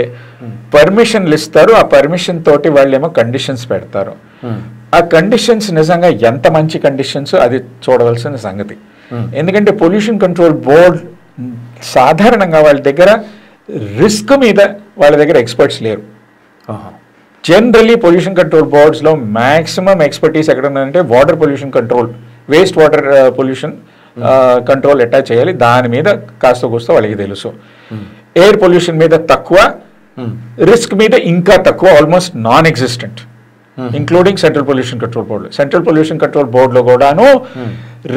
పర్మిషన్లు ఇస్తారు, ఆ పర్మిషన్ తోటి వాళ్ళేమో కండిషన్స్ పెడతారు. ఆ కండిషన్స్ నిజంగా ఎంత మంచి కండిషన్స్ అది చూడవలసిన సంగతి. ఎందుకంటే పొల్యూషన్ కంట్రోల్ బోర్డ్ సాధారణంగా వాళ్ళ దగ్గర రిస్క్ మీద వాళ్ళ దగ్గర ఎక్స్పర్ట్స్ లేరు. జనరలీ పొల్యూషన్ కంట్రోల్ బోర్డ్స్లో మ్యాక్సిమం ఎక్స్పర్టీస్ ఎక్కడ ఉందంటే water pollution control, waste water pollution control ఎట్టా చేయాలి దాని మీద కాస్త కూస్తో వాళ్ళకి తెలుసు. ఎయిర్ పొల్యూషన్ మీద తక్కువ, రిస్క్ మీద ఇంకా తక్కువ, almost non existent, including central pollution control board. Central pollution control బోర్డులో కూడాను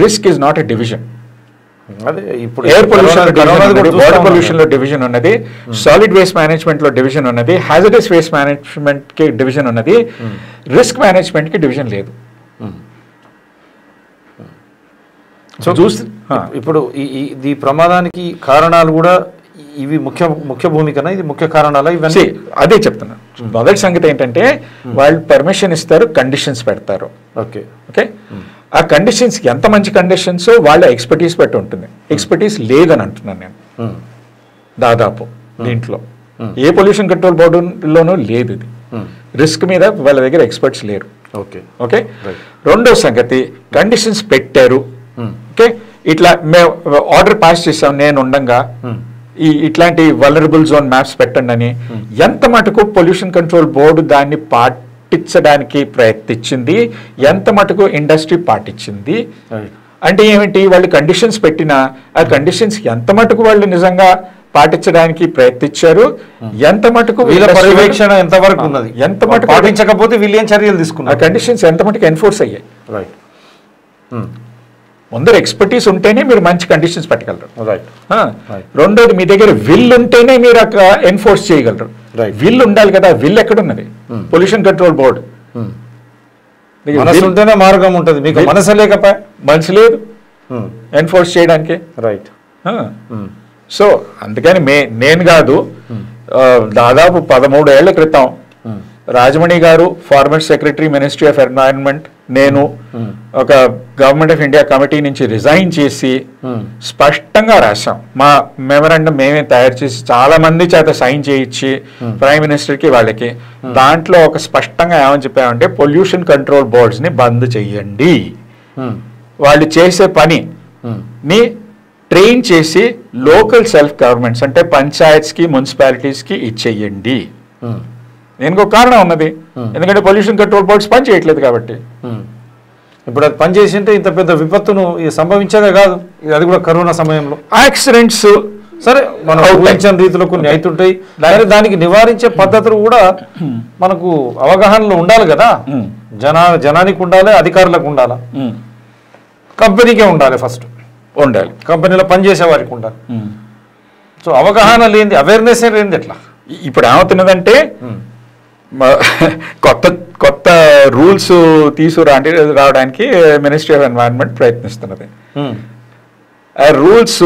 risk is not a division. Air pollution, water pollution లో డివిజన్ ఉన్నది, సాలిడ్ వేస్ట్ మేనేజ్మెంట్ లో డివిజన్ ఉన్నది, హ్యాజర్డస్ వేస్ట్ మేనేజ్మెంట్ కి డివిజన్ ఉన్నది, రిస్క్ మేనేజ్మెంట్ కి డివిజన్ లేదు. సో ఇప్పుడు ఈ ప్రమాదానికి కారణాలు కూడా ఇవి ముఖ్య భూమికనా, ఇది ముఖ్య కారణాలా ఇవన్నీ? అదే చెప్తున్నా. మొదటి సంగతి ఏంటంటే వాళ్ళు పర్మిషన్ ఇస్తారు, కండిషన్స్ పెడతారు. ఓకే, ఆ కండిషన్స్ ఎంత మంచి కండిషన్స్ వాళ్ళ ఎక్స్పర్టీస్ బట్టి ఉంటుంది. ఎక్స్పర్టీస్ లేదని అంటున్నాను నేను. దాదాపు దీంట్లో ఏ పొల్యూషన్ కంట్రోల్ బోర్డులోనూ లేదు ఇది. రిస్క్ మీద వాళ్ళ దగ్గర ఎక్స్పర్ట్స్ లేరు. ఓకే, రెండో సంగతి కండిషన్స్ పెట్టారు. ఓకే, ఇట్లా మేము ఆర్డర్ పాస్ చేసాం నేను ఉండంగా, ఇట్లాంటి వల్నరబుల్ జోన్ మ్యాప్స్ పెట్టండి అని. ఎంత మటుకు పొల్యూషన్ కంట్రోల్ బోర్డు దాన్ని పాటించడానికి ప్రయత్నించింది, ఎంత మటుకు ఇండస్ట్రీ పాటించింది అంటే ఏమిటి? వాళ్ళు కండిషన్స్ పెట్టినా ఆ కండిషన్స్ ఎంత మటుకు వాళ్ళు నిజంగా పాటించడానికి ప్రయత్నించారు, ఎంత మటుకు వీళ్ళ పర్యవేక్షణ ఎంత వరకు ఉన్నది, ఎంత మటుకు పాటించకపోతే వీళ్ళు ఏం చర్యలు తీసుకున్నారు, ఆ కండిషన్స్ ఎంత మటుకు ఎన్ఫోర్స్ అయ్యాయి. ముందర ఎక్స్పర్టీస్ ఉంటేనే మీరు మంచి కండిషన్స్ పెట్టగలరు. రెండోది మీ దగ్గర విల్ ఉంటేనే మీరు అక్కడ ఎన్ఫోర్స్ చేయగలరు. విల్ ఉండాలి కదా, విల్ ఎక్కడున్నది? పొల్యూషన్ కంట్రోల్ బోర్డు మనసు ఉంటేనే మార్గం ఉంటుంది, మీకు మనసు లేకపోయా, మనసు లేదు ఎన్ఫోర్స్ చేయడానికి. రైట్. సో అందుకని నేను కాదు, దాదాపు 13 ఏళ్ల క్రితం రాజమణి గారు, farmer secretary, ministry of environment, నేను ఒక గవర్నమెంట్ ఆఫ్ ఇండియా కమిటీ నుంచి రిజైన్ చేసి స్పష్టంగా రాశాం. మా మెమరాండం మేమే తయారు చేసి చాలా మంది చేత సైన్ చేయించి ప్రైమ్ మినిస్టర్కి వాళ్ళకి, దాంట్లో ఒక స్పష్టంగా ఏమని చెప్పామంటే పొల్యూషన్ కంట్రోల్ బోర్డ్స్ని బంద్ చెయ్యండి, వాళ్ళు చేసే పనిని ట్రైన్ చేసి లోకల్ సెల్ఫ్ గవర్నమెంట్స్ అంటే పంచాయత్స్కి, మున్సిపాలిటీస్కి ఇచ్చేయండి. దీనికి ఒక కారణం ఉన్నది, ఎందుకంటే పొల్యూషన్ కంట్రోల్ బోర్డ్స్ పని చేయట్లేదు కాబట్టి. ఇప్పుడు అది పని చేసి ఉంటే ఇంత పెద్ద విపత్తును సంభవించేదే కాదు, అది కూడా కరోనా సమయంలో యాక్సిడెంట్స్ సరే మనం ఊహించిన రీతిలో కొన్ని అవుతుంటాయి. దానికి నివారించే పద్ధతులు కూడా మనకు అవగాహనలో ఉండాలి కదా. జనానికి ఉండాలి, అధికారులకు ఉండాలి, కంపెనీకే ఉండాలి, ఫస్ట్ ఉండాలి, కంపెనీలో పనిచేసే వారికి ఉండాలి. సో అవగాహన లేనిది, అవేర్నెస్ లేనిది ఎట్లా? ఇప్పుడు ఏమవుతున్నదంటే కొత్త రూల్స్ రావడానికి మినిస్ట్రీ ఆఫ్ ఎన్వైరన్మెంట్ ప్రయత్నిస్తున్నది. ఆ రూల్స్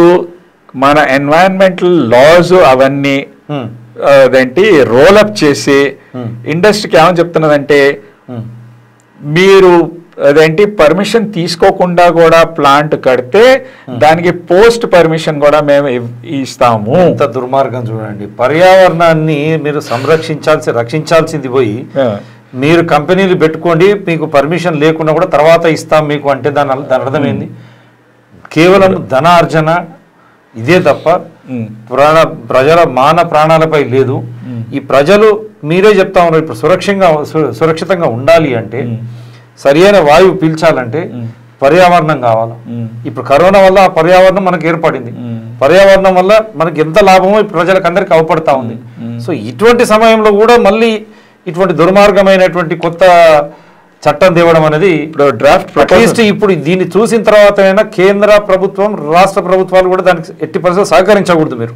మన ఎన్వైరన్మెంటల్ లాస్ అవన్నీ అదేంటి రోలప్ చేసి ఇండస్ట్రీకి ఏమని చెప్తున్నదంటే, మీరు అదేంటి పర్మిషన్ తీసుకోకుండా కూడా ప్లాంట్ కడితే దానికి పోస్ట్ పర్మిషన్ కూడా మేము ఇస్తాము. ఎంత దుర్మార్గం చూడండి. పర్యావరణాన్ని మీరు రక్షించాల్సింది పోయి మీరు కంపెనీలు పెట్టుకోండి, మీకు పర్మిషన్ లేకుండా కూడా తర్వాత ఇస్తాం మీకు అంటే దాని అర్థం ఏంది? కేవలం ధనార్జన ఇదే తప్ప ప్రజల ప్రాణాలపై లేదు. ఈ ప్రజలు మీరే చెప్తా ఉన్నారు, ఇప్పుడు సురక్షితంగా ఉండాలి అంటే, సరియైన వాయువు పీల్చాలంటే పర్యావరణం కావాలి. ఇప్పుడు కరోనా వల్ల ఆ పర్యావరణం మనకు ఏర్పడింది. పర్యావరణం వల్ల మనకి ఎంత లాభమో ప్రజలకు అందరికీ అవపడతా ఉంది. సో ఇటువంటి సమయంలో కూడా మళ్ళీ ఇటువంటి దుర్మార్గమైనటువంటి కొత్త చట్టం తేవడం అనేది డ్రాఫ్ట్ అట్లీస్ట్ ఇప్పుడు దీన్ని చూసిన తర్వాత అయినా కేంద్ర ప్రభుత్వం, రాష్ట్ర ప్రభుత్వాలు కూడా దానికి ఎట్టి పరిస్థితుల్లో సహకరించకూడదు. మీరు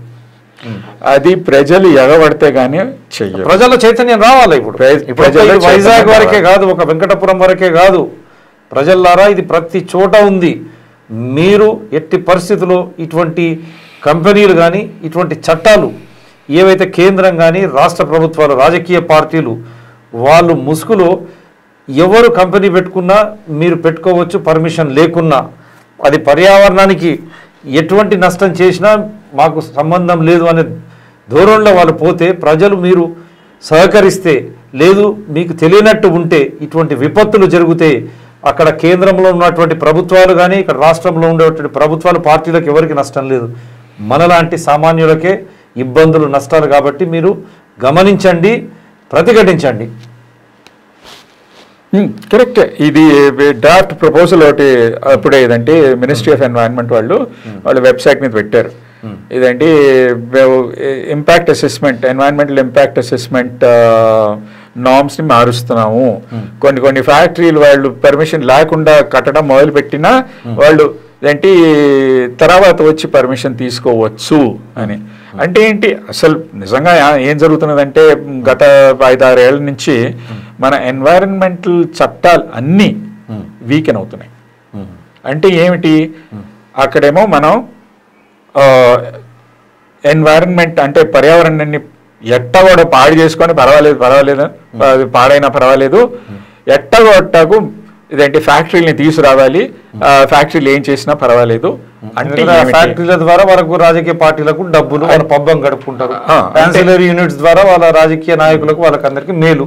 అది ప్రజలు ఎగబడితే గానీ చెయ్యరు. ప్రజల చైతన్యం రావాలి. ఇప్పుడు వైజాగ్ వరకే కాదు, ఒక వెంకటపురం వరకే కాదు, ప్రజల్లారా ఇది ప్రతి చోట ఉంది. మీరు ఎట్టి పరిస్థితుల్లో ఇటువంటి కంపెనీలు కానీ ఇటువంటి చట్టాలు ఏవైతే కేంద్రం కానీ రాష్ట్ర ప్రభుత్వాలు, రాజకీయ పార్టీలు వాళ్ళు ముసుగులో ఎవరు కంపెనీ పెట్టుకున్నా మీరు పెట్టుకోవచ్చు పర్మిషన్ లేకున్నా, అది పర్యావరణానికి ఎటువంటి నష్టం చేసినా మాకు సంబంధం లేదు అనే ధోరణిలో వాళ్ళు పోతే, ప్రజలు మీరు సహకరిస్తే, లేదు మీకు తెలియనట్టు ఉంటే ఇటువంటి విపత్తులు జరిగితే అక్కడ కేంద్రంలో ఉన్నటువంటి ప్రభుత్వాలు కానీ ఇక్కడ రాష్ట్రంలో ఉండేటువంటి ప్రభుత్వాలు, పార్టీలకు ఎవరికి నష్టం లేదు, మనలాంటి సామాన్యులకే ఇబ్బందులు, నష్టాలు. కాబట్టి మీరు గమనించండి, ప్రతిఘటించండి. కరెక్ట్. ఇది డ్రాఫ్ట్ ప్రపోజల్ ఒకటి అప్పుడే ఇదంటే మినిస్ట్రీ ఆఫ్ ఎన్వైరన్మెంట్ వాళ్ళు వెబ్సైట్ మీద పెట్టారు. ఇదంటే impact assessment, environmental impact assessment నామ్స్ని మారుస్తున్నాము. కొన్ని ఫ్యాక్టరీలు వాళ్ళు పర్మిషన్ లేకుండా కట్టడం మొదలుపెట్టినా వాళ్ళు ఏంటి తర్వాత వచ్చి పర్మిషన్ తీసుకోవచ్చు అని. అంటే ఏంటి అసలు నిజంగా ఏం జరుగుతున్నదంటే గత 5-6 ఏళ్ల నుంచి మన ఎన్వైరన్మెంటల్ చట్టాలు అన్నీ వీకెన్ అవుతున్నాయి. అంటే ఏమిటి, అక్కడేమో మనం ఎన్వైరన్మెంట్ అంటే పర్యావరణాన్ని ఎట్టగొడ పాడు చేసుకొని పర్వాలేదు అది పాడైనా పర్వాలేదు, ఎట్టగొట్టకు ఇదేంటి ఫ్యాక్టరీని తీసుకురావాలి, ఫ్యాక్టరీలు ఏం చేసినా పర్వాలేదు అంటే ఫ్యాక్టరీల ద్వారా వాళ్ళకు రాజకీయ పార్టీలకు డబ్బులు, వాళ్ళ పబ్బం గడుపుకుంటారు. యాన్సిలరీ యూనిట్స్ ద్వారా వాళ్ళ రాజకీయ నాయకులకు వాళ్ళకందరికీ మేలు,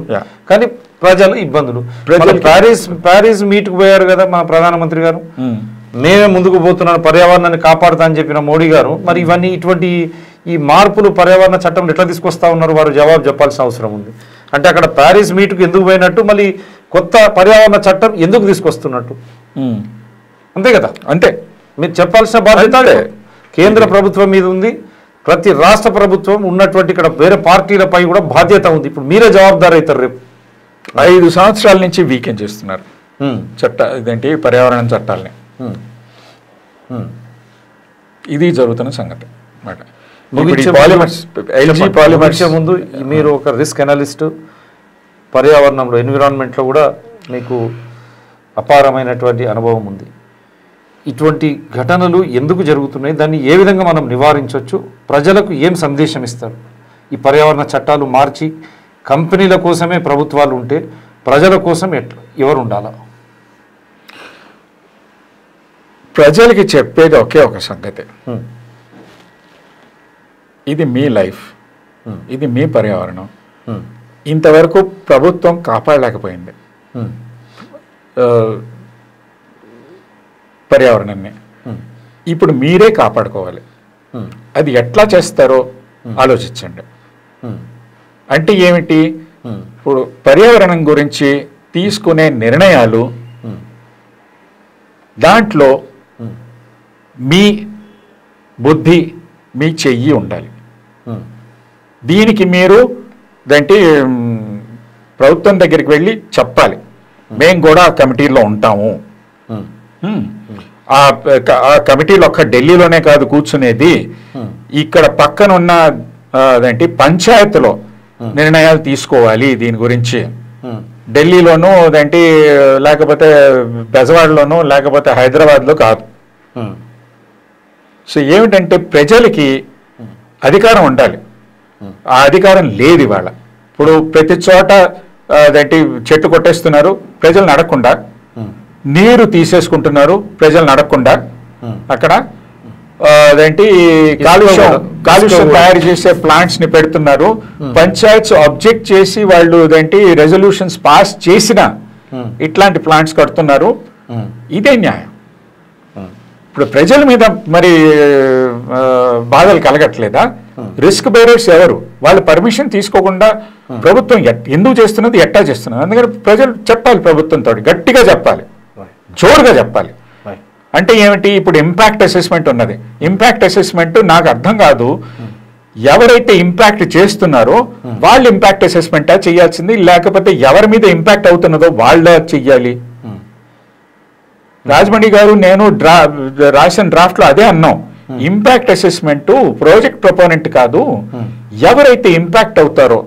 కానీ ప్రజలు ఇబ్బందులు. ప్యారిస్ మీట్కు పోయారు కదా మా ప్రధానమంత్రి గారు, మేమే ముందుకు పోతున్నాను పర్యావరణాన్ని కాపాడుతా అని చెప్పిన మోడీ గారు. మరి ఇవన్నీ ఇటువంటి ఈ మార్పులు పర్యావరణ చట్టంలో ఎట్లా తీసుకొస్తా ఉన్నారు, వారు జవాబు చెప్పాల్సిన అవసరం ఉంది. అంటే అక్కడ ప్యారిస్ మీట్కు ఎందుకు పోయినట్టు, మళ్ళీ కొత్త పర్యావరణ చట్టం ఎందుకు తీసుకొస్తున్నట్టు, అంతే కదా? అంతే, మీరు చెప్పాల్సిన బాధ్యత కేంద్ర ప్రభుత్వం మీద ఉంది. ప్రతి రాష్ట్ర ప్రభుత్వం ఉన్నటువంటి ఇక్కడ వేరే పార్టీలపై కూడా బాధ్యత ఉంది. ఇప్పుడు మీరే జవాబుదారు అవుతారు. రేపు 5 సంవత్సరాల నుంచి వీకెన్ చేస్తున్నారు ఇదేంటి పర్యావరణ చట్టాలని. ఇది జరుగుతున్న సంగతి అన్నమాట. ముందు మీరు ఒక రిస్క్ అనలిస్ట్, పర్యావరణంలో ఎన్విరాన్మెంట్లో కూడా మీకు అపారమైనటువంటి అనుభవం ఉంది. ఇటువంటి ఘటనలు ఎందుకు జరుగుతున్నాయి, దాన్ని ఏ విధంగా మనం నివారించవచ్చు, ప్రజలకు ఏం సందేశం ఇస్తారు? ఈ పర్యావరణ చట్టాలు మార్చి కంపెనీల కోసమే ప్రభుత్వాలు ఉంటే ప్రజల కోసం ఎవరు ఉండాలా? ప్రజలకి చెప్పేది ఒకే ఒక సంగతి, ఇది మీ లైఫ్, ఇది మీ పర్యావరణం. ఇంతవరకు ప్రభుత్వం కాపాడలేకపోయింది పర్యావరణాన్ని, ఇప్పుడు మీరే కాపాడుకోవాలి. అది ఎట్లా చేస్తారో ఆలోచించండి. అంటే ఏమిటి, ఇప్పుడు పర్యావరణం గురించి తీసుకునే నిర్ణయాలు దాంట్లో మీ బుద్ధి, మీ చెయ్యి ఉండాలి. దీనికి మీరు అంటే ప్రభుత్వం దగ్గరికి వెళ్ళి చెప్పాలి, మేము కూడా ఆ కమిటీలో ఉంటాము. ఆ కమిటీలో ఒక్క ఢిల్లీలోనే కాదు కూర్చునేది, ఇక్కడ పక్కన ఉన్న అదేంటి పంచాయతీలో నిర్ణయాలు తీసుకోవాలి దీని గురించి. ఢిల్లీలోనూ అదేంటి లేకపోతే బెజవాడలోనూ లేకపోతే హైదరాబాద్లో కాదు. సో ఏమిటంటే ప్రజలకి అధికారం ఉండాలి, ఆ అధికారం లేదు ఇవాళ. ఇప్పుడు ప్రతి చోట అదేంటి చెట్టు కొట్టేస్తున్నారు, ప్రజలను అడగకుండా నీరు తీసేసుకుంటున్నారు ప్రజలు నడకుండా అక్కడ. అదేంటి కాలుష్యం తయారు చేసే ప్లాంట్స్ ని పెడుతున్నారు. పంచాయత్స్ అబ్జెక్ట్ చేసి వాళ్ళు అదేంటి రెజల్యూషన్స్ పాస్ చేసిన ఇట్లాంటి ప్లాంట్స్ కడుతున్నారు. ఇదే న్యాయం. ఇప్పుడు ప్రజల మీద మరి బాధలు కలగట్లేదా? రిస్క్ బేరర్స్ ఎవరు? వాళ్ళ పర్మిషన్ తీసుకోకుండా ప్రభుత్వం ఎందుకు చేస్తున్నది, ఎట్టా చేస్తున్నది? అందుకని ప్రజలు చెప్పాలి, ప్రభుత్వంతో గట్టిగా చెప్పాలి, జోరుగా చెప్పాలి. అంటే ఏమిటి? ఇప్పుడు ఇంపాక్ట్ అసెస్మెంట్ ఉన్నది. ఇంపాక్ట్ అసెస్మెంట్ నాకు అర్థం కాదు. ఎవరైతే ఇంపాక్ట్ చేస్తున్నారో వాళ్ళు ఇంపాక్ట్ అసెస్మెంటా చేయాల్సింది, లేకపోతే ఎవరి మీద ఇంపాక్ట్ అవుతున్నదో వాళ్ళ చెయ్యాలి? రాజమండ్రి గారు నేను రాసిన డ్రాఫ్ట్ లో అదే అన్నాం. ఇంపాక్ట్ అసెస్మెంట్ ప్రాజెక్ట్ ప్రపోనెంట్ కాదు, ఎవరైతే ఇంపాక్ట్ అవుతారో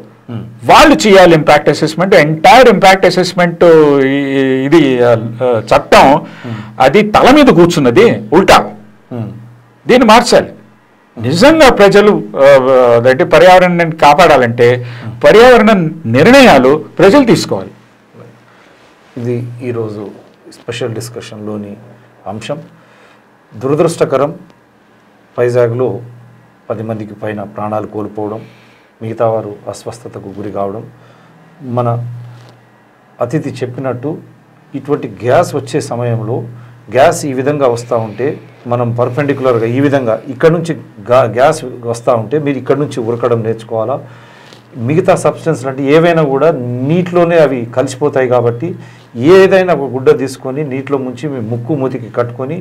వాళ్ళు చేయాలి impact assessment. Entire impact assessment ఇది చట్టం అది తల మీద కూర్చున్నది ఉల్టా. దీన్ని మార్చాలి. నిజంగా ప్రజలు అంటే పర్యావరణాన్ని కాపాడాలంటే పర్యావరణ నిర్ణయాలు ప్రజలు తీసుకోవాలి. ఇది ఈరోజు స్పెషల్ డిస్కషన్లోని అంశం. దురదృష్టకరం, వైజాగ్లో 10 మందికి పైన ప్రాణాలు కోల్పోవడం, మిగతా వారు అస్వస్థతకు గురి కావడం. మన అతిథి చెప్పినట్టు ఇటువంటి గ్యాస్ వచ్చే సమయంలో గ్యాస్ ఈ విధంగా వస్తూ ఉంటే మనం పర్పెండిక్యులర్గా ఈ విధంగా ఇక్కడ నుంచి గ్యాస్ వస్తూ ఉంటే మీరు ఇక్కడ నుంచి ఉరకడం నేర్చుకోవాలా. మిగతా సబ్స్టెన్స్లు అంటే ఏవైనా కూడా నీటిలోనే అవి కలిసిపోతాయి కాబట్టి ఏదైనా ఒక గుడ్డ తీసుకొని నీటిలో ముంచి మీ ముక్కు మూతికి కట్టుకొని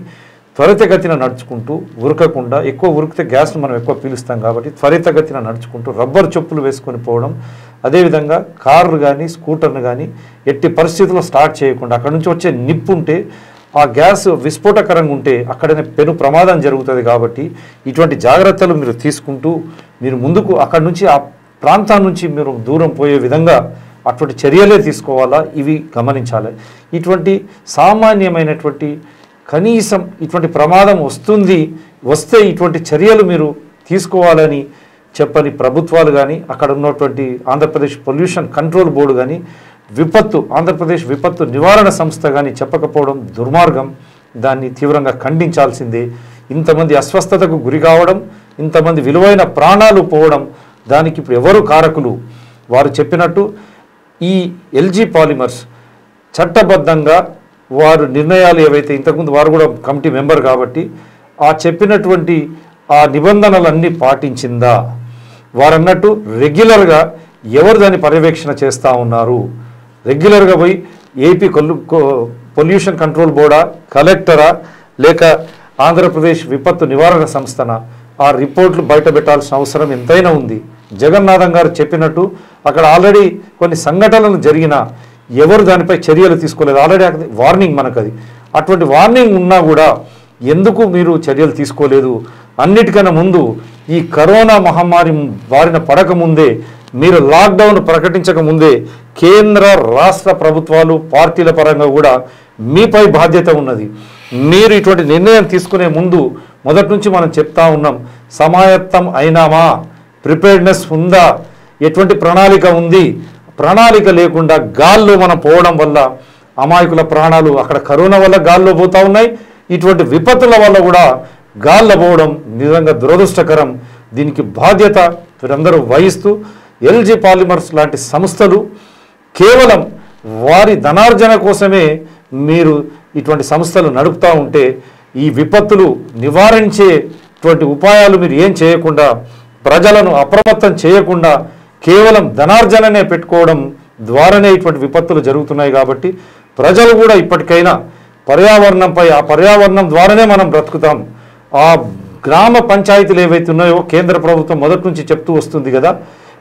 త్వరితగతిన నడుచుకుంటూ ఉరకకుండా, ఎక్కువ ఉరికితే గ్యాస్ను మనం ఎక్కువ పీలుస్తాం కాబట్టి త్వరితగతిన నడుచుకుంటూ రబ్బర్ చెప్పులు వేసుకొని పోవడం. అదేవిధంగా కారు కానీ స్కూటర్ను కానీ ఎట్టి పరిస్థితుల్లో స్టార్ట్ చేయకుండా, అక్కడ నుంచి వచ్చే నిప్పు ఉంటే ఆ గ్యాస్ విస్ఫోటకరంగా ఉంటే అక్కడనే పెను ప్రమాదం జరుగుతుంది. కాబట్టి ఇటువంటి జాగ్రత్తలు మీరు తీసుకుంటూ మీరు ముందుకు అక్కడి నుంచి ఆ ప్రాంతం నుంచి మీరు దూరం పోయే విధంగా అటువంటి చర్యలే తీసుకోవాలా. ఇవి గమనించాలి. ఇటువంటి సామాన్యమైనటువంటి కనీసం ఇటువంటి ప్రమాదం వస్తే ఇటువంటి చర్యలు మీరు తీసుకోవాలని చెప్పని ప్రభుత్వాలు కానీ, అక్కడ ఉన్నటువంటి ఆంధ్రప్రదేశ్ పొల్యూషన్ కంట్రోల్ బోర్డు కానీ, ఆంధ్రప్రదేశ్ విపత్తు నివారణ సంస్థ కానీ చెప్పకపోవడం దుర్మార్గం. దాన్ని తీవ్రంగా ఖండించాల్సిందే. ఇంతమంది అస్వస్థతకు గురి కావడం, ఇంతమంది విలువైన ప్రాణాలు పోవడం, దానికి ఇప్పుడు ఎవరు కారకులు? వారు చెప్పినట్టు ఈ ఎల్జీ పాలిమర్స్ చట్టబద్ధంగా వారు నిర్ణయాలు ఏవైతే ఇంతకుముందు వారు కూడా కమిటీ మెంబర్ కాబట్టి ఆ చెప్పినటువంటి ఆ నిబంధనలన్నీ పాటించిందా? వారన్నట్టు రెగ్యులర్గా ఎవరు దాన్ని పర్యవేక్షణ చేస్తూ ఉన్నారు? రెగ్యులర్గా పోయి ఏపీ పొల్యూషన్ కంట్రోల్ బోర్డా, కలెక్టరా, లేక ఆంధ్రప్రదేశ్ విపత్తు నివారణ సంస్థన ఆ రిపోర్ట్లు బయట పెట్టాల్సిన అవసరం ఎంతైనా ఉంది. జగన్నాథం గారు చెప్పినట్టు అక్కడ ఆల్రెడీ కొన్ని సంఘటనలు జరిగినా ఎవరు దానిపై చర్యలు తీసుకోలేదు. ఆల్రెడీ వార్నింగ్ మనకు అటువంటి వార్నింగ్ ఉన్నా కూడా ఎందుకు మీరు చర్యలు తీసుకోలేదు? అన్నిటికన్నా ముందు ఈ కరోనా మహమ్మారి బారిన పడకముందే, మీరు లాక్డౌన్ ప్రకటించక ముందే కేంద్ర రాష్ట్ర ప్రభుత్వాలు పార్టీల పరంగా కూడా మీపై బాధ్యత ఉన్నది. మీరు ఇటువంటి నిర్ణయం తీసుకునే ముందు మొదటి నుంచి మనం చెప్తా ఉన్నాం, సమాయత్తం అయినామా, ప్రిపేర్డ్నెస్ ఉందా, ఎటువంటి ప్రణాళిక ఉంది? ప్రణాళిక లేకుండా గాల్లో మనం పోవడం వల్ల అమాయకుల ప్రాణాలు అక్కడ కరోనా వల్ల గాల్లో పోతూ ఉన్నాయి. ఇటువంటి విపత్తుల వల్ల కూడా గాల్లో పోవడం నిజంగా దురదృష్టకరం. దీనికి బాధ్యత వీరందరూ వహిస్తూ ఎల్జీ పాలిమర్స్ లాంటి సంస్థలు కేవలం వారి ధనార్జన కోసమే మీరు ఇటువంటి సంస్థలు నడుపుతూ ఉంటే ఈ విపత్తులు నివారించేటువంటి ఉపాయాలు మీరు ఏం చేయకుండా, ప్రజలను అప్రమత్తం చేయకుండా కేవలం ధనార్జననే పెట్టుకోవడం ద్వారానే ఇటువంటి విపత్తులు జరుగుతున్నాయి. కాబట్టి ప్రజలు కూడా ఇప్పటికైనా పర్యావరణంపై, ఆ పర్యావరణం ద్వారానే మనం బ్రతుకుతాం. ఆ గ్రామ పంచాయతీలు ఏవైతే ఉన్నాయో కేంద్ర ప్రభుత్వం మొదటి నుంచి చెప్తూ వస్తుంది కదా,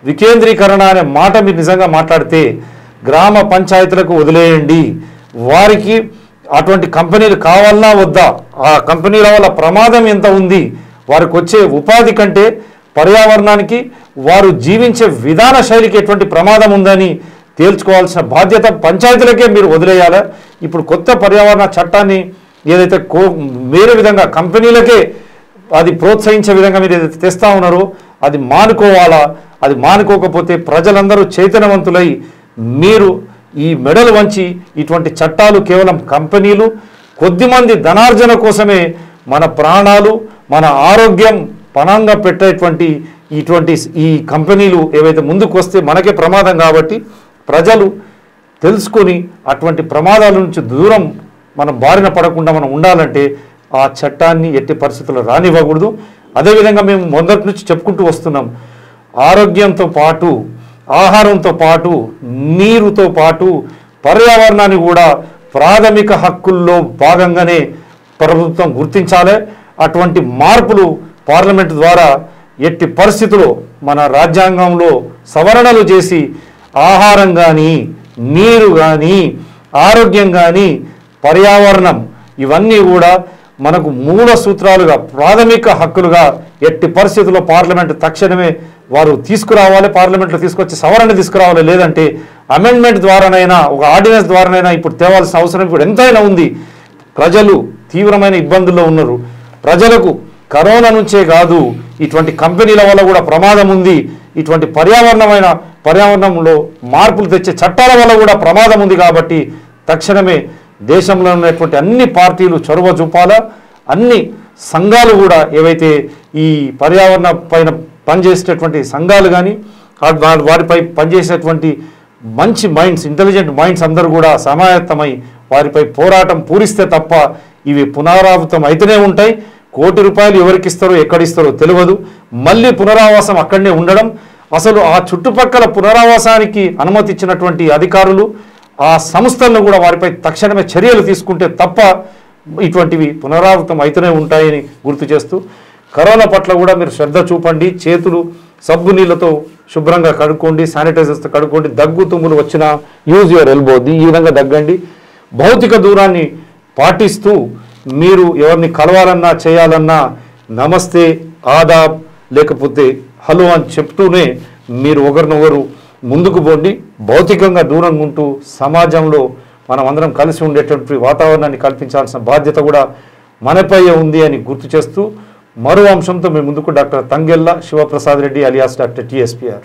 వికేంద్రీకరణ అనే మాట మీరు నిజంగా మాట్లాడితే గ్రామ పంచాయతీలకు వదిలేయండి. వారికి అటువంటి కంపెనీలు కావాలన్నా వద్దా, ఆ కంపెనీల వల్ల ప్రమాదం ఎంత ఉంది, వారికి వచ్చే ఉపాధి కంటే పర్యావరణానికి వారు జీవించే విధాన శైలికి ఎటువంటి ప్రమాదం ఉందని తేల్చుకోవాల్సిన బాధ్యత పంచాయతీలకే మీరు వదిలేయాలా. ఇప్పుడు కొత్త పర్యావరణ చట్టాన్ని ఏదైతే వేరే విధంగా కంపెనీలకే అది ప్రోత్సహించే విధంగా మీరు ఏదైతే తెస్తా ఉన్నారో అది మానుకోవాలా. అది మానుకోకపోతే ప్రజలందరూ చైతన్యవంతులై మీరు ఈ మెడలు వంచి ఇటువంటి చట్టాలు కేవలం కంపెనీలు కొద్దిమంది ధనార్జన కోసమే మన ప్రాణాలు మన ఆరోగ్యం పణంగా పెట్టేటువంటి ఇటువంటి ఈ కంపెనీలు ఏవైతే ముందుకు వస్తే మనకే ప్రమాదం కాబట్టి ప్రజలు తెలుసుకొని అటువంటి ప్రమాదాల నుంచి దూరం మనం బారిన పడకుండా మనం ఉండాలంటే ఆ చట్టాన్ని ఎట్టి పరిస్థితుల్లో రానివ్వకూడదు. అదేవిధంగా మేము మొదటి నుంచి చెప్పుకుంటూ వస్తున్నాం, ఆరోగ్యంతో పాటు ఆహారంతో పాటు నీరుతో పాటు పర్యావరణాన్ని కూడా ప్రాథమిక హక్కుల్లో భాగంగానే ప్రభుత్వం గుర్తించాలి. అటువంటి మార్పులు పార్లమెంటు ద్వారా ఎట్టి పరిస్థితుల్లో మన రాజ్యాంగంలో సవరణలు చేసి ఆహారం కానీ నీరు కానీ ఆరోగ్యం కానీ పర్యావరణం ఇవన్నీ కూడా మనకు మూల సూత్రాలుగా ప్రాథమిక హక్కులుగా ఎట్టి పరిస్థితుల్లో పార్లమెంటు తక్షణమే వారు తీసుకురావాలి, పార్లమెంట్లో తీసుకొచ్చి సవరణ తీసుకురావాలి. లేదంటే అమెండ్మెంట్ ద్వారానైనా ఒక ఆర్డినెన్స్ ద్వారానైనా ఇప్పుడు తేవాల్సిన అవసరం ఇప్పుడు ఎంతైనా ఉంది. ప్రజలు తీవ్రమైన ఇబ్బందుల్లో ఉన్నారు. ప్రజలకు కరోనా నుంచే కాదు ఇటువంటి కంపెనీల వల్ల కూడా ప్రమాదం ఉంది. ఇటువంటి పర్యావరణంలో మార్పులు తెచ్చే చట్టాల వల్ల కూడా ప్రమాదం ఉంది. కాబట్టి తక్షణమే దేశంలో ఉన్నటువంటి అన్ని పార్టీలు చొరవ చూపాలా. అన్ని సంఘాలు కూడా ఏవైతే ఈ పర్యావరణ పైన పనిచేసేటటువంటి సంఘాలు కానీ వారిపై పనిచేసేటువంటి మంచి మైండ్స్ ఇంటెలిజెంట్ మైండ్స్ అందరూ కూడా సమాయత్తమై వారిపై పోరాటం పూరిస్తే తప్ప ఇవి పునరావృతం అయితేనే ఉంటాయి. ₹1 ఎవరికి ఇస్తారో ఎక్కడిస్తారో తెలియదు. మళ్ళీ పునరావాసం అక్కడనే ఉండడం, అసలు ఆ చుట్టుపక్కల పునరావాసానికి అనుమతి ఇచ్చినటువంటి అధికారులు ఆ సంస్థలను కూడా వారిపై తక్షణమే చర్యలు తీసుకుంటే తప్ప ఇటువంటివి పునరావృతం అయితేనే ఉంటాయని గుర్తు చేస్తూ, కరోనా పట్ల కూడా మీరు శ్రద్ధ చూపండి. చేతులు సబ్బు నీళ్ళతో శుభ్రంగా కడుక్కోండి, శానిటైజర్స్తో కడుక్కోండి. దగ్గు తుమ్ములు వచ్చినా యూజ్ యువర్ ఎల్బో, ఈ విధంగా దగ్గండి. భౌతిక దూరాన్ని పాటిస్తూ మీరు ఎవరిని కలవాలన్నా చేయాలన్నా నమస్తే ఆదాబ్ లేకపోతే హలో అని చెప్తూనే మీరు ఒకరినొకరు ముందుకు పోండి. భౌతికంగా దూరంగా ఉంటూ సమాజంలో మనం అందరం కలిసి ఉండేటువంటి వాతావరణాన్ని కల్పించాల్సిన బాధ్యత కూడా మనపై ఉంది అని గుర్తు చేస్తూ మరో అంశంతో మేము ముందుకు doctor Thangella Sivaprasad Reddy alias doctor TSPR.